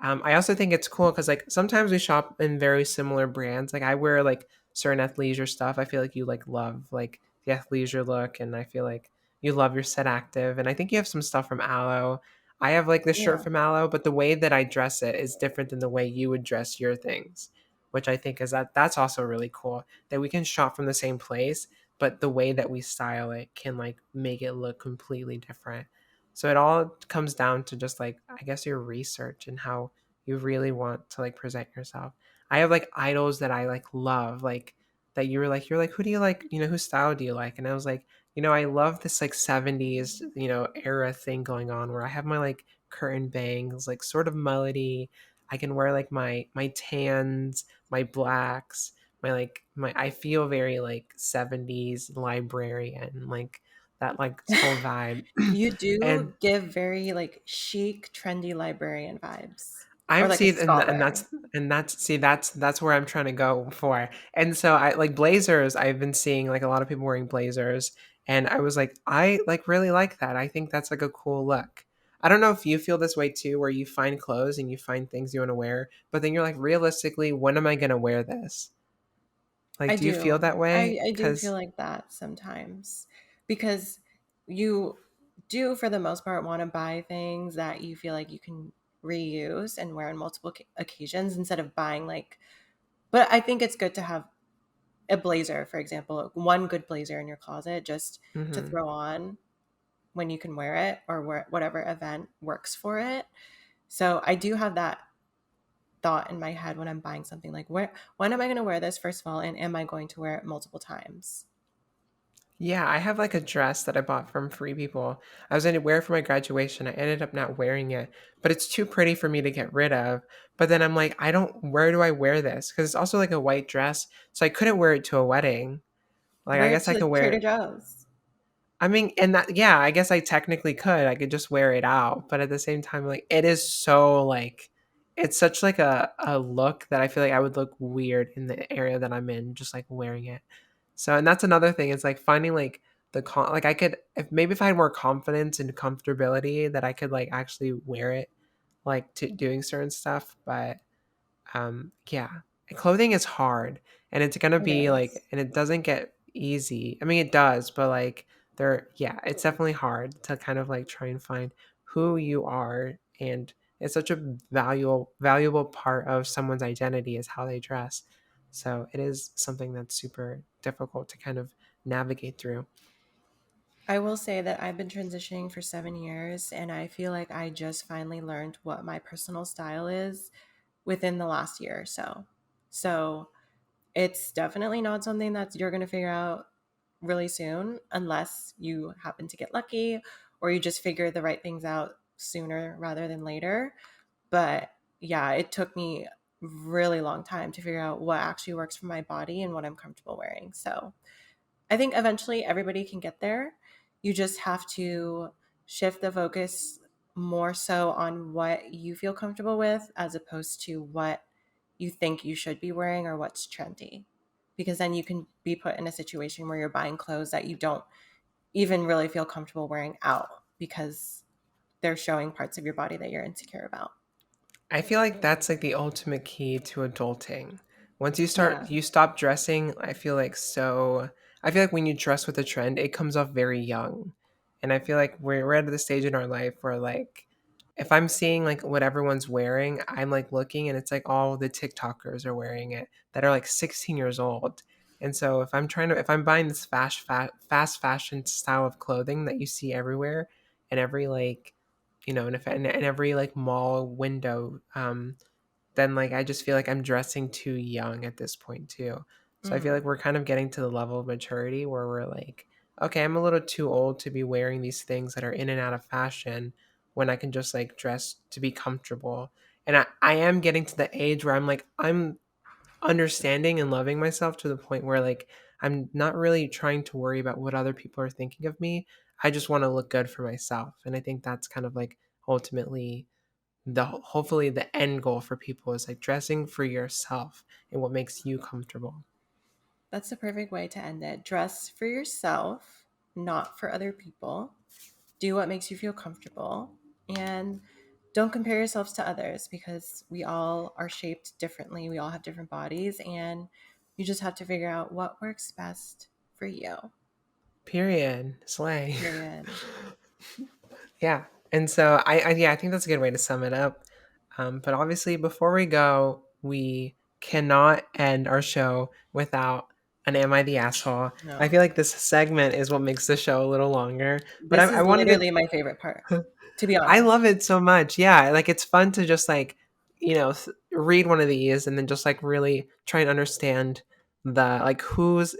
I also think it's cool because like sometimes we shop in very similar brands. Like I wear like certain athleisure stuff. I feel like you like love like the athleisure look, and I feel like you love your set active. And I think you have some stuff from Aloe. I have like this shirt Yeah. from Aloe, but the way that I dress it is different than the way you would dress your things, which I think is that's also really cool that we can shop from the same place, but the way that we style it can like make it look completely different. So it all comes down to just like I guess your research and how you really want to like present yourself. I have like idols that I like love, like that you're like, who do you like, whose style do you like? And I was like, I love this like 70s, era thing going on where I have my like curtain bangs, like sort of melody. I can wear like my tans, my blacks, my I feel very like 70s librarian, like that like whole vibe. You do And give very like chic, trendy librarian vibes or I'm like a see, and scholar. that's where I'm trying to go for. And so I like blazers. I've been seeing like a lot of people wearing blazers, and I was like, I like really like that. I think that's like a cool look. I don't know if you feel this way too, where you find clothes and you find things you want to wear, but then you're like, realistically, when am I gonna wear this? Like, I do you feel do. that way? I do feel Because like that sometimes because you do for the most part want to buy things that you feel like you can reuse and wear on multiple occasions instead of buying like, but I think it's good to have a blazer, for example, one good blazer in your closet just to Hmm. throw on when you can wear it or whatever event works for it. So I do have that thought in my head when I'm buying something like, where when am I going to wear this first of all, and am I going to wear it multiple times? Yeah, I have like a dress that I bought from Free People. I was going to wear it for my graduation. I ended up not wearing it, but it's too pretty for me to get rid of. But then I'm like, I don't, where do I wear this? Because it's also like a white dress. So I couldn't wear it to a wedding. Like, I Wear it guess I to could wear Trader it. Joe's. I mean, and that, yeah, I guess I technically could. I could just wear it out. But at the same time, like, it is so like, it's such like a look that I feel like I would look weird in the area that I'm in, just like wearing it. So, and that's another thing. It's like finding like like I could, if I had more confidence and comfortability that I could like actually wear it, like to doing certain stuff. But yeah, clothing is hard, and it's gonna It be like, is. and it doesn't get easy. I mean, it does, but like yeah, it's definitely hard to kind of like try and find who you are, and it's such a valuable part of someone's identity is how they dress. So it is something that's super difficult to kind of navigate through. I will say that I've been transitioning for 7 years, and I feel like I just finally learned what my personal style is within the last year or so. So it's definitely not something that you're going to figure out really soon unless you happen to get lucky or you just figure the right things out sooner rather than later. But yeah, it took me a really long time to figure out what actually works for my body and what I'm comfortable wearing. So I think eventually everybody can get there. You just have to shift the focus more so on what you feel comfortable with as opposed to what you think you should be wearing or what's trendy. Because then you can be put in a situation where you're buying clothes that you don't even really feel comfortable wearing out because they're showing parts of your body that you're insecure about. I feel like that's like the ultimate key to adulting. Once Yeah. you stop dressing, I feel like when you dress with a trend, it comes off very young. And I feel like we're at the stage in our life where like if I'm seeing like what everyone's wearing, I'm like looking and it's like all the TikTokers are wearing it that are like 16 years old. And so if I'm buying this fast fashion style of clothing that you see everywhere and every like in every like mall window, then like I just feel like I'm dressing too young at this point too. So I feel like Mm. we're kind of getting to the level of maturity where we're like, okay, I'm a little too old to be wearing these things that are in and out of fashion when I can just like dress to be comfortable. And I am getting to the age where I'm understanding and loving myself to the point where like I'm not really trying to worry about what other people are thinking of me. I just want to look good for myself. And I think that's kind of like ultimately the hopefully the end goal for people is like dressing for yourself and what makes you comfortable. That's the perfect way to end it. Dress for yourself, not for other people. Do what makes you feel comfortable, and don't compare yourselves to others because we all are shaped differently. We all have different bodies, and you just have to figure out what works best for you. Period. Slay. Period. Yeah. And so I think that's a good way to sum it up. But obviously, before we go, we cannot end our show without an Am I the Asshole? I No, feel like this segment is what makes the show a little longer. But this I is wanted literally my favorite part, to be I love honest. it so much. Yeah, like it's fun to just like, read one of these and then just like really try and understand the like who's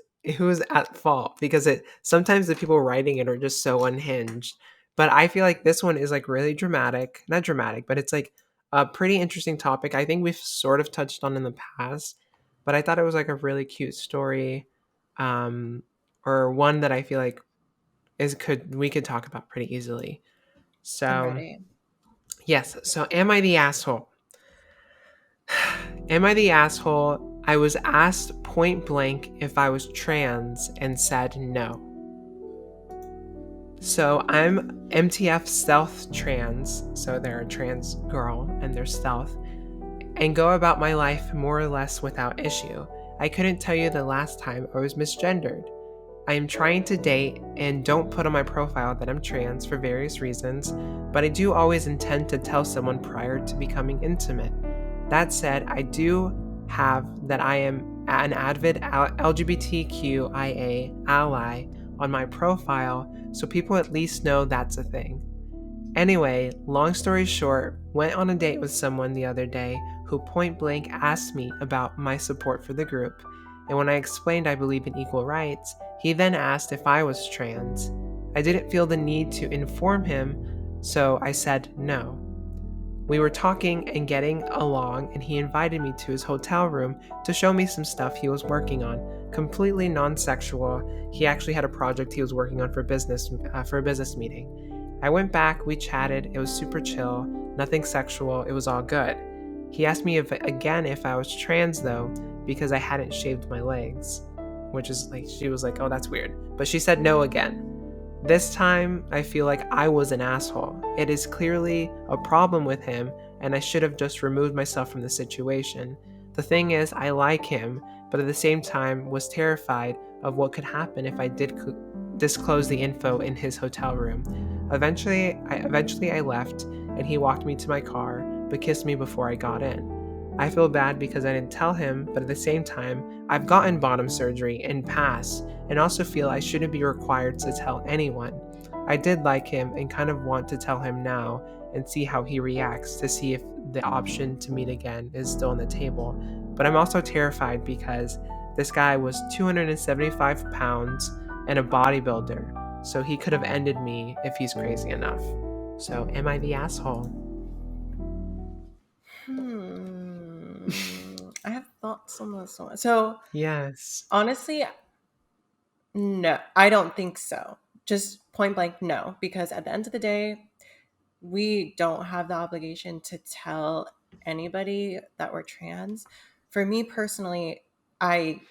at fault because it sometimes the people writing it are just so unhinged. But I feel like this one is like really dramatic. Not dramatic, but it's like a pretty interesting topic. I think we've sort of touched on in the past, but I thought it was like a really cute story um or one that I feel like is could we could talk about pretty easily. I'm So, ready. yes. So, am I the asshole? Am I the asshole? I was asked point blank if I was trans and said no. So, I'm MTF stealth trans. So, they're a trans girl and they're stealth and go about my life more or less without issue. I couldn't tell you the last time I was misgendered. I am trying to date and don't put on my profile that I'm trans for various reasons, but I do always intend to tell someone prior to becoming intimate. That said, I do have that I am an avid LGBTQIA ally on my profile, so people at least know that's a thing. Anyway, long story short, went on a date with someone the other day who point blank asked me about my support for the group, and when I explained I believe in equal rights, he then asked if I was trans. I didn't feel the need to inform him, so I said no. We were talking and getting along, and he invited me to his hotel room to show me some stuff he was working on. Completely non-sexual. He actually had a project he was working on for a business meeting. I went back, we chatted, it was super chill, nothing sexual, it was all good. He asked me again if I was trans though, because I hadn't shaved my legs. Which is like, she was like, oh, that's weird. But she said no again. This time, I feel like I was an asshole. It is clearly a problem with him, and I should have just removed myself from the situation. The thing is, I like him, but at the same time was terrified of what could happen if I did disclose the info in his hotel room. Eventually I left, and he walked me to my car, but kissed me before I got in. I feel bad because I didn't tell him, but at the same time, I've gotten bottom surgery and pass, and also feel I shouldn't be required to tell anyone. I did like him and kind of want to tell him now and see how he reacts to see if the option to meet again is still on the table. But I'm also terrified because this guy was 275 pounds and a bodybuilder, so he could have ended me if he's crazy enough. So, am I the asshole? I have thoughts on this one. So Yes. honestly, no, I don't think so. Just point blank, no, because at the end of the day, we don't have the obligation to tell anybody that we're trans. For me personally, I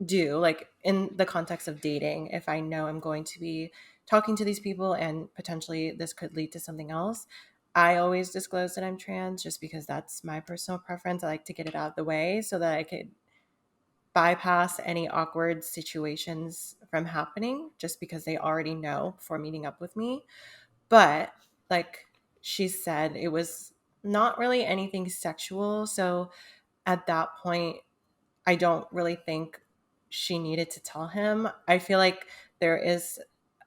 do, like in the context of dating, if I know I'm going to be talking to these people and potentially this could lead to something else, I always disclose that I'm trans just because that's my personal preference. I like to get it out of the way so that I could bypass any awkward situations from happening just because they already know before meeting up with me. But like she said, it was not really anything sexual. So at that point, I don't really think she needed to tell him. I feel like there is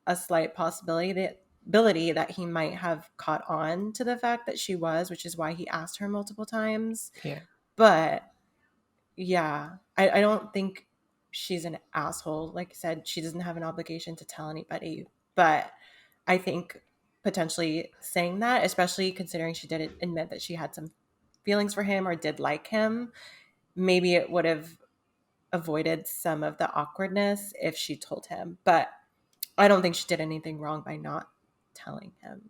a slight possibility that ability that he might have caught on to the fact that she was, which is why he asked her multiple times. Yeah. But yeah, I don't think she's an asshole. Like I said, she doesn't have an obligation to tell anybody. But I think potentially saying that, especially considering she did admit that she had some feelings for him or did like him, maybe it would have avoided some of the awkwardness if she told him. But I don't think she did anything wrong by not telling him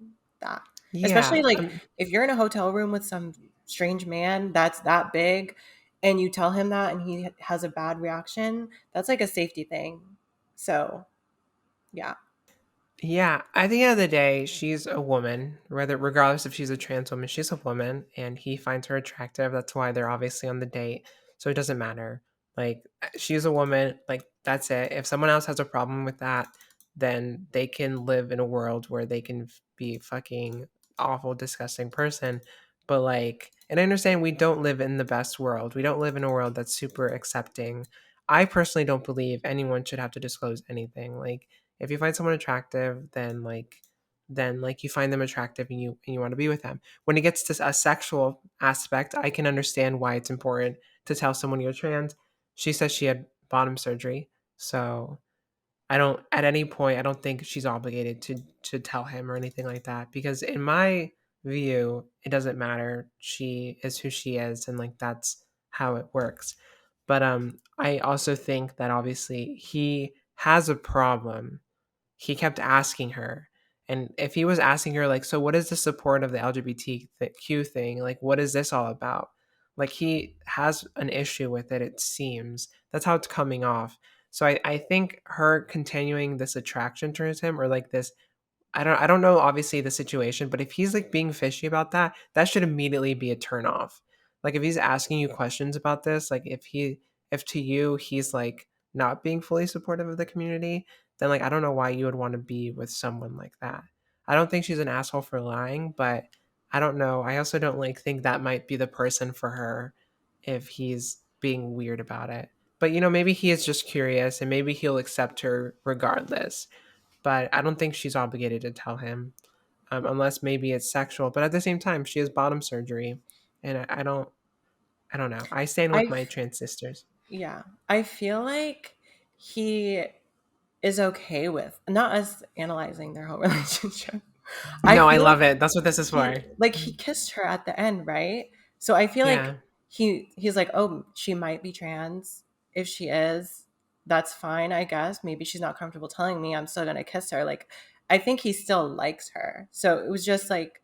that. Yeah. Especially like if you're in a hotel room with some strange man that's that big and you tell him that and he has a bad reaction, that's like a safety thing. So, yeah. Yeah, at the end of the day, she's a woman. Regardless if she's a trans woman, she's a woman, and he finds her attractive. That's why they're obviously on the date. So it doesn't matter. Like she's a woman. Like that's it. If someone else has a problem with that, then they can live in a world where they can be fucking awful, disgusting person. But like, and I understand we don't live in the best world. We don't live in a world that's super accepting. I personally don't believe anyone should have to disclose anything. Like if you find someone attractive, then you find them attractive and you want to be with them. When it gets to a sexual aspect, I can understand why it's important to tell someone you're trans. She says she had bottom surgery, so I don't at any point I don't think she's obligated to tell him or anything like that because in my view, it doesn't matter. She is who she is and like that's how it works. But I also think that obviously he has a problem. He kept asking her. And if he was asking her, like, so what is the support of the LGBTQ thing? Like, what is this all about? Like, he has an issue with it, it seems. That's how it's coming off. So I think her continuing this attraction towards him or like this I don't know obviously the situation, but if he's like being fishy about that, that should immediately be a turn off. Like if he's asking you questions about this, like if to you he's like not being fully supportive of the community, then like I don't know why you would want to be with someone like that. I don't think she's an asshole for lying, but I don't know. I also don't like think that might be the person for her if he's being weird about it. But maybe he is just curious and maybe he'll accept her regardless. But I don't think she's obligated to tell him, unless maybe it's sexual. But at the same time, she has bottom surgery, and I don't know. I stand with I my trans sisters. Yeah, I feel like he is okay with not us analyzing their whole relationship. I No, I feel like love it. That's what this is for. he kissed her at the end, right? So I feel like Yeah. he's like, "Oh, she might be trans. If she is, that's fine, I guess. Maybe she's not comfortable telling me. I'm still going to kiss her." Like I think he still likes her. So it was just like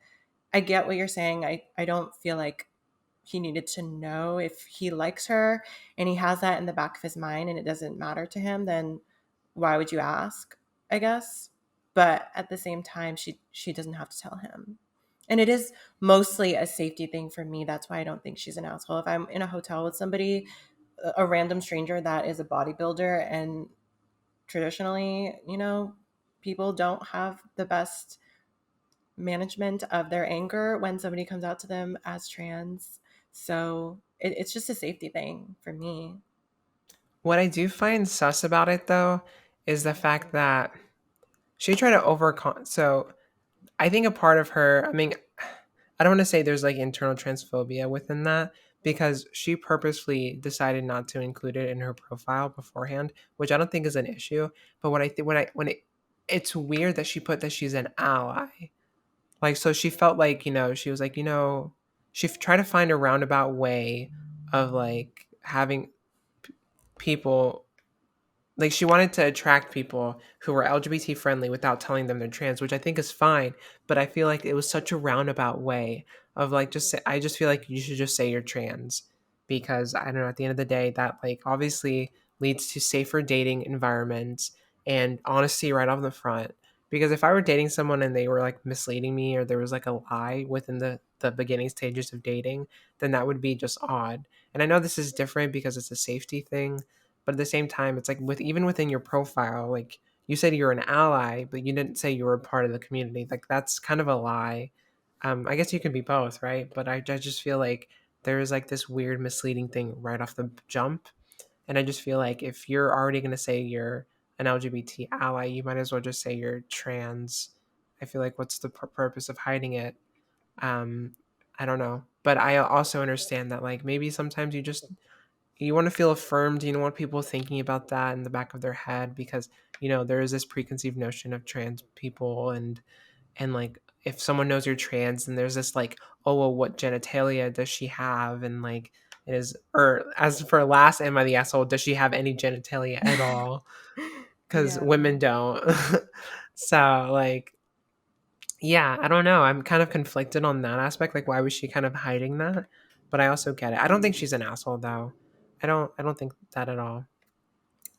I get what you're saying. I don't feel like he needed to know if he likes her and he has that in the back of his mind and it doesn't matter to him, then why would you ask, I guess. But at the same time, she doesn't have to tell him. And it is mostly a safety thing for me. That's why I don't think she's an asshole. If I'm in a hotel with somebody, a random stranger that is a bodybuilder, and traditionally, people don't have the best management of their anger when somebody comes out to them as trans. So it's just a safety thing for me. What I do find sus about it though is the fact that she tried to overcome. So I think a part of her, I mean, I don't want to say there's like internal transphobia within that because she purposefully decided not to include it in her profile beforehand, which I don't think is an issue. But what I think it's weird that she put that she's an ally. Like, so she felt like, she was like, she tried to find a roundabout way of like having people, like she wanted to attract people who were LGBT friendly without telling them they're trans, which I think is fine. But I feel like it was such a roundabout way of like I just feel like you should just say you're trans because I don't know. At the end of the day, that like obviously leads to safer dating environments and honesty right off the front. Because if I were dating someone and they were like misleading me or there was like a lie within the beginning stages of dating, then that would be just odd. And I know this is different because it's a safety thing, but at the same time, it's like even within your profile, like you said you're an ally, but you didn't say you were a part of the community. Like that's kind of a lie. I guess you can be both, right? But I just feel like there is like this weird misleading thing right off the jump. And I just feel like if you're already going to say you're an LGBT ally, you might as well just say you're trans. I feel like what's the purpose of hiding it? Um, I don't know. But I also understand that like maybe sometimes you want to feel affirmed. You don't want people thinking about that in the back of their head because there is this preconceived notion of trans people and like if someone knows you're trans and there's this like, oh well, what genitalia does she have, and like it is, or as for last, am I the asshole, does she have any genitalia at all, because Yeah. women don't. So like, yeah, I don't know, I'm kind of conflicted on that aspect, like why was she kind of hiding that, but I also get it. I don't think she's an asshole though. I don't think that at all.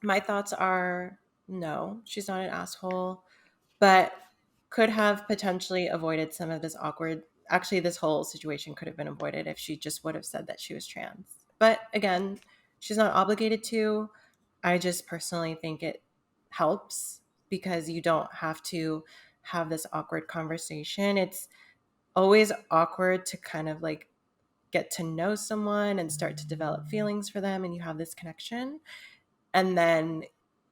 My thoughts are no, she's not an asshole, but could have potentially avoided some of this awkward. Actually, this whole situation could have been avoided if she just would have said that she was trans. But again, she's not obligated to. I just personally think it helps because you don't have to have this awkward conversation. It's always awkward to kind of like get to know someone and start to develop feelings for them and you have this connection. And then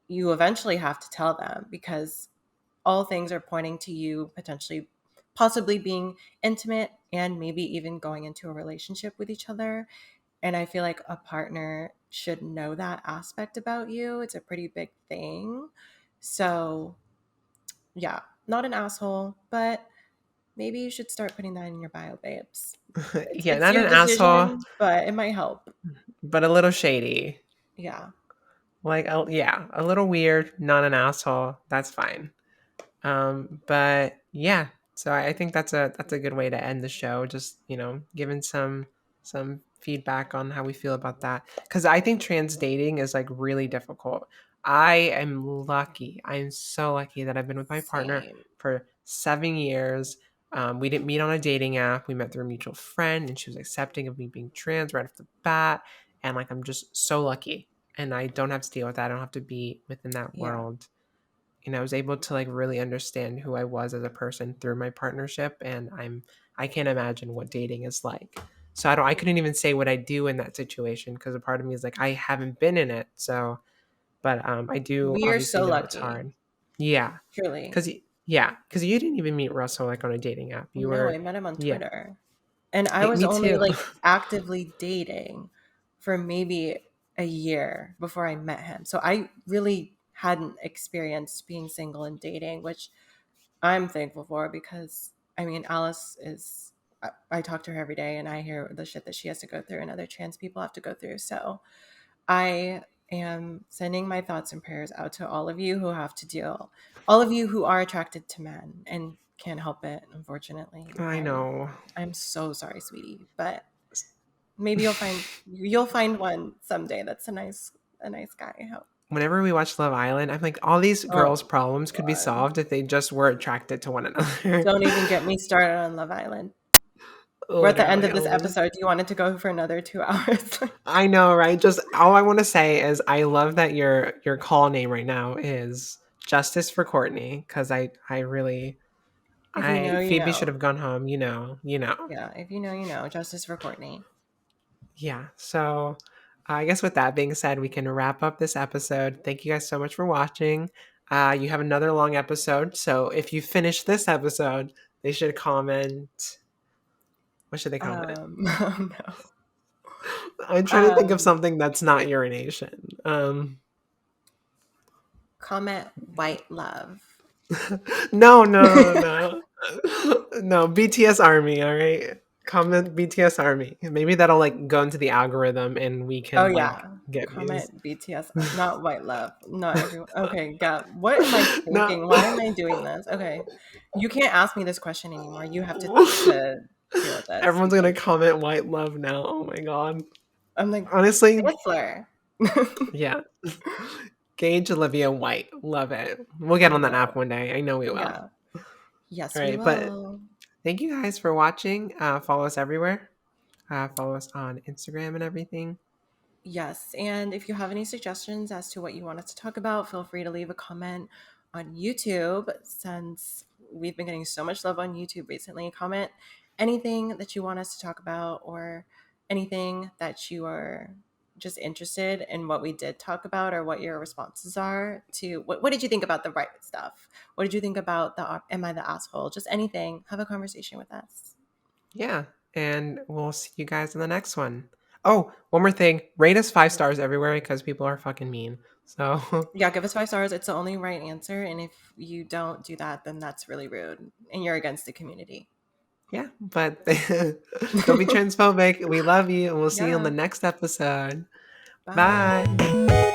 you eventually have to tell them because all things are pointing to you potentially possibly being intimate and maybe even going into a relationship with each other. And I feel like a partner should know that aspect about you. It's a pretty big thing. So, yeah, not an asshole, but maybe you should start putting that in your bio, babes. It's, Yeah, it's not your an asshole, decision, but it might help. but a little shady. Yeah. Like, yeah, a little weird, not an asshole. That's fine. But yeah, so I think that's a good way to end the show. Just giving some feedback on how we feel about that, because I think trans dating is like really difficult. I am lucky. I am so lucky that I've been with my partner Same. for 7 years. We didn't meet on a dating app. We met through a mutual friend, and she was accepting of me being trans right off the bat. And like, I'm just so lucky. and I don't have to deal with that. I don't have to be within that Yeah. world. I was able to like really understand who I was as a person through my partnership, and I can't imagine what dating is like. So I couldn't even say what I do in that situation because a part of me is like I haven't been in it. So, but I do We are obviously so know it's lucky, hard. Yeah, truly. because because you didn't even meet Russell like on a dating app. You No, I were, met him on yeah, Twitter. And I was me only too. like actively dating for maybe a year before I met him. So I really hadn't experienced being single and dating, which I'm thankful for because I mean, Alice is, I talk to her every day and I hear the shit that she has to go through and other trans people have to go through. So I am sending my thoughts and prayers out to all of you who have to deal, all of you who are attracted to men and can't help it, unfortunately. I And know. I'm so sorry, sweetie, but maybe you'll find one someday that's a nice guy. I hope. Whenever we watch Love Island, I'm like, all these girls' Oh problems could be God. solved if they just were attracted to one another. Don't even get me started on Love Island. We're at the end Literally, of this episode. Do you want it to go for another 2 hours? I know, right? Just all I want to say is I love that your call name right now is Justice for Courtney because I really If you I know, you Phoebe should know. have gone home. You know. Yeah, if you know, you know. Justice for Courtney. Yeah. So I guess with that being said, we can wrap up this episode. Thank you guys so much for watching. You have another long episode, so if you finish this episode, they should comment. What should they comment? Oh no. I'm trying to think of Um, something that's not urination. comment white love. No, no, no. No, BTS Army, all right? Comment BTS Army. Maybe that'll like go into the algorithm and we Oh can like yeah. get views. Comment BTS, not white love. Not everyone. Okay, yeah. What am I No. thinking? Why am I doing this? Okay. You can't ask me this question anymore. You have to deal with this Everyone's gonna because comment white love now. Oh my god. I'm like Honestly, Whistler. yeah. Gage, Olivia, White. Love it. We'll get I on that know. app one day. I know we will. Yeah. All Yes, we right, but will. thank you guys for watching. Follow us everywhere. Follow us on Instagram and everything. Yes, and if you have any suggestions as to what you want us to talk about, feel free to leave a comment on YouTube since we've been getting so much love on YouTube recently. Comment anything that you want us to talk about or anything that you are just interested in what we did talk about or what your responses are to what did you think about the right stuff? What did you think about the am I the asshole? Just anything. Have a conversation with us. Yeah. And we'll see you guys in the next one. Oh, one more thing. Rate us 5 stars everywhere because people are fucking mean. So, Yeah, give us 5 stars. It's the only right answer. And if you don't do that, then that's really rude and you're against the community. yeah. But don't be transphobic. We love you. And we'll see you on the Yeah. next episode. Bye. Bye.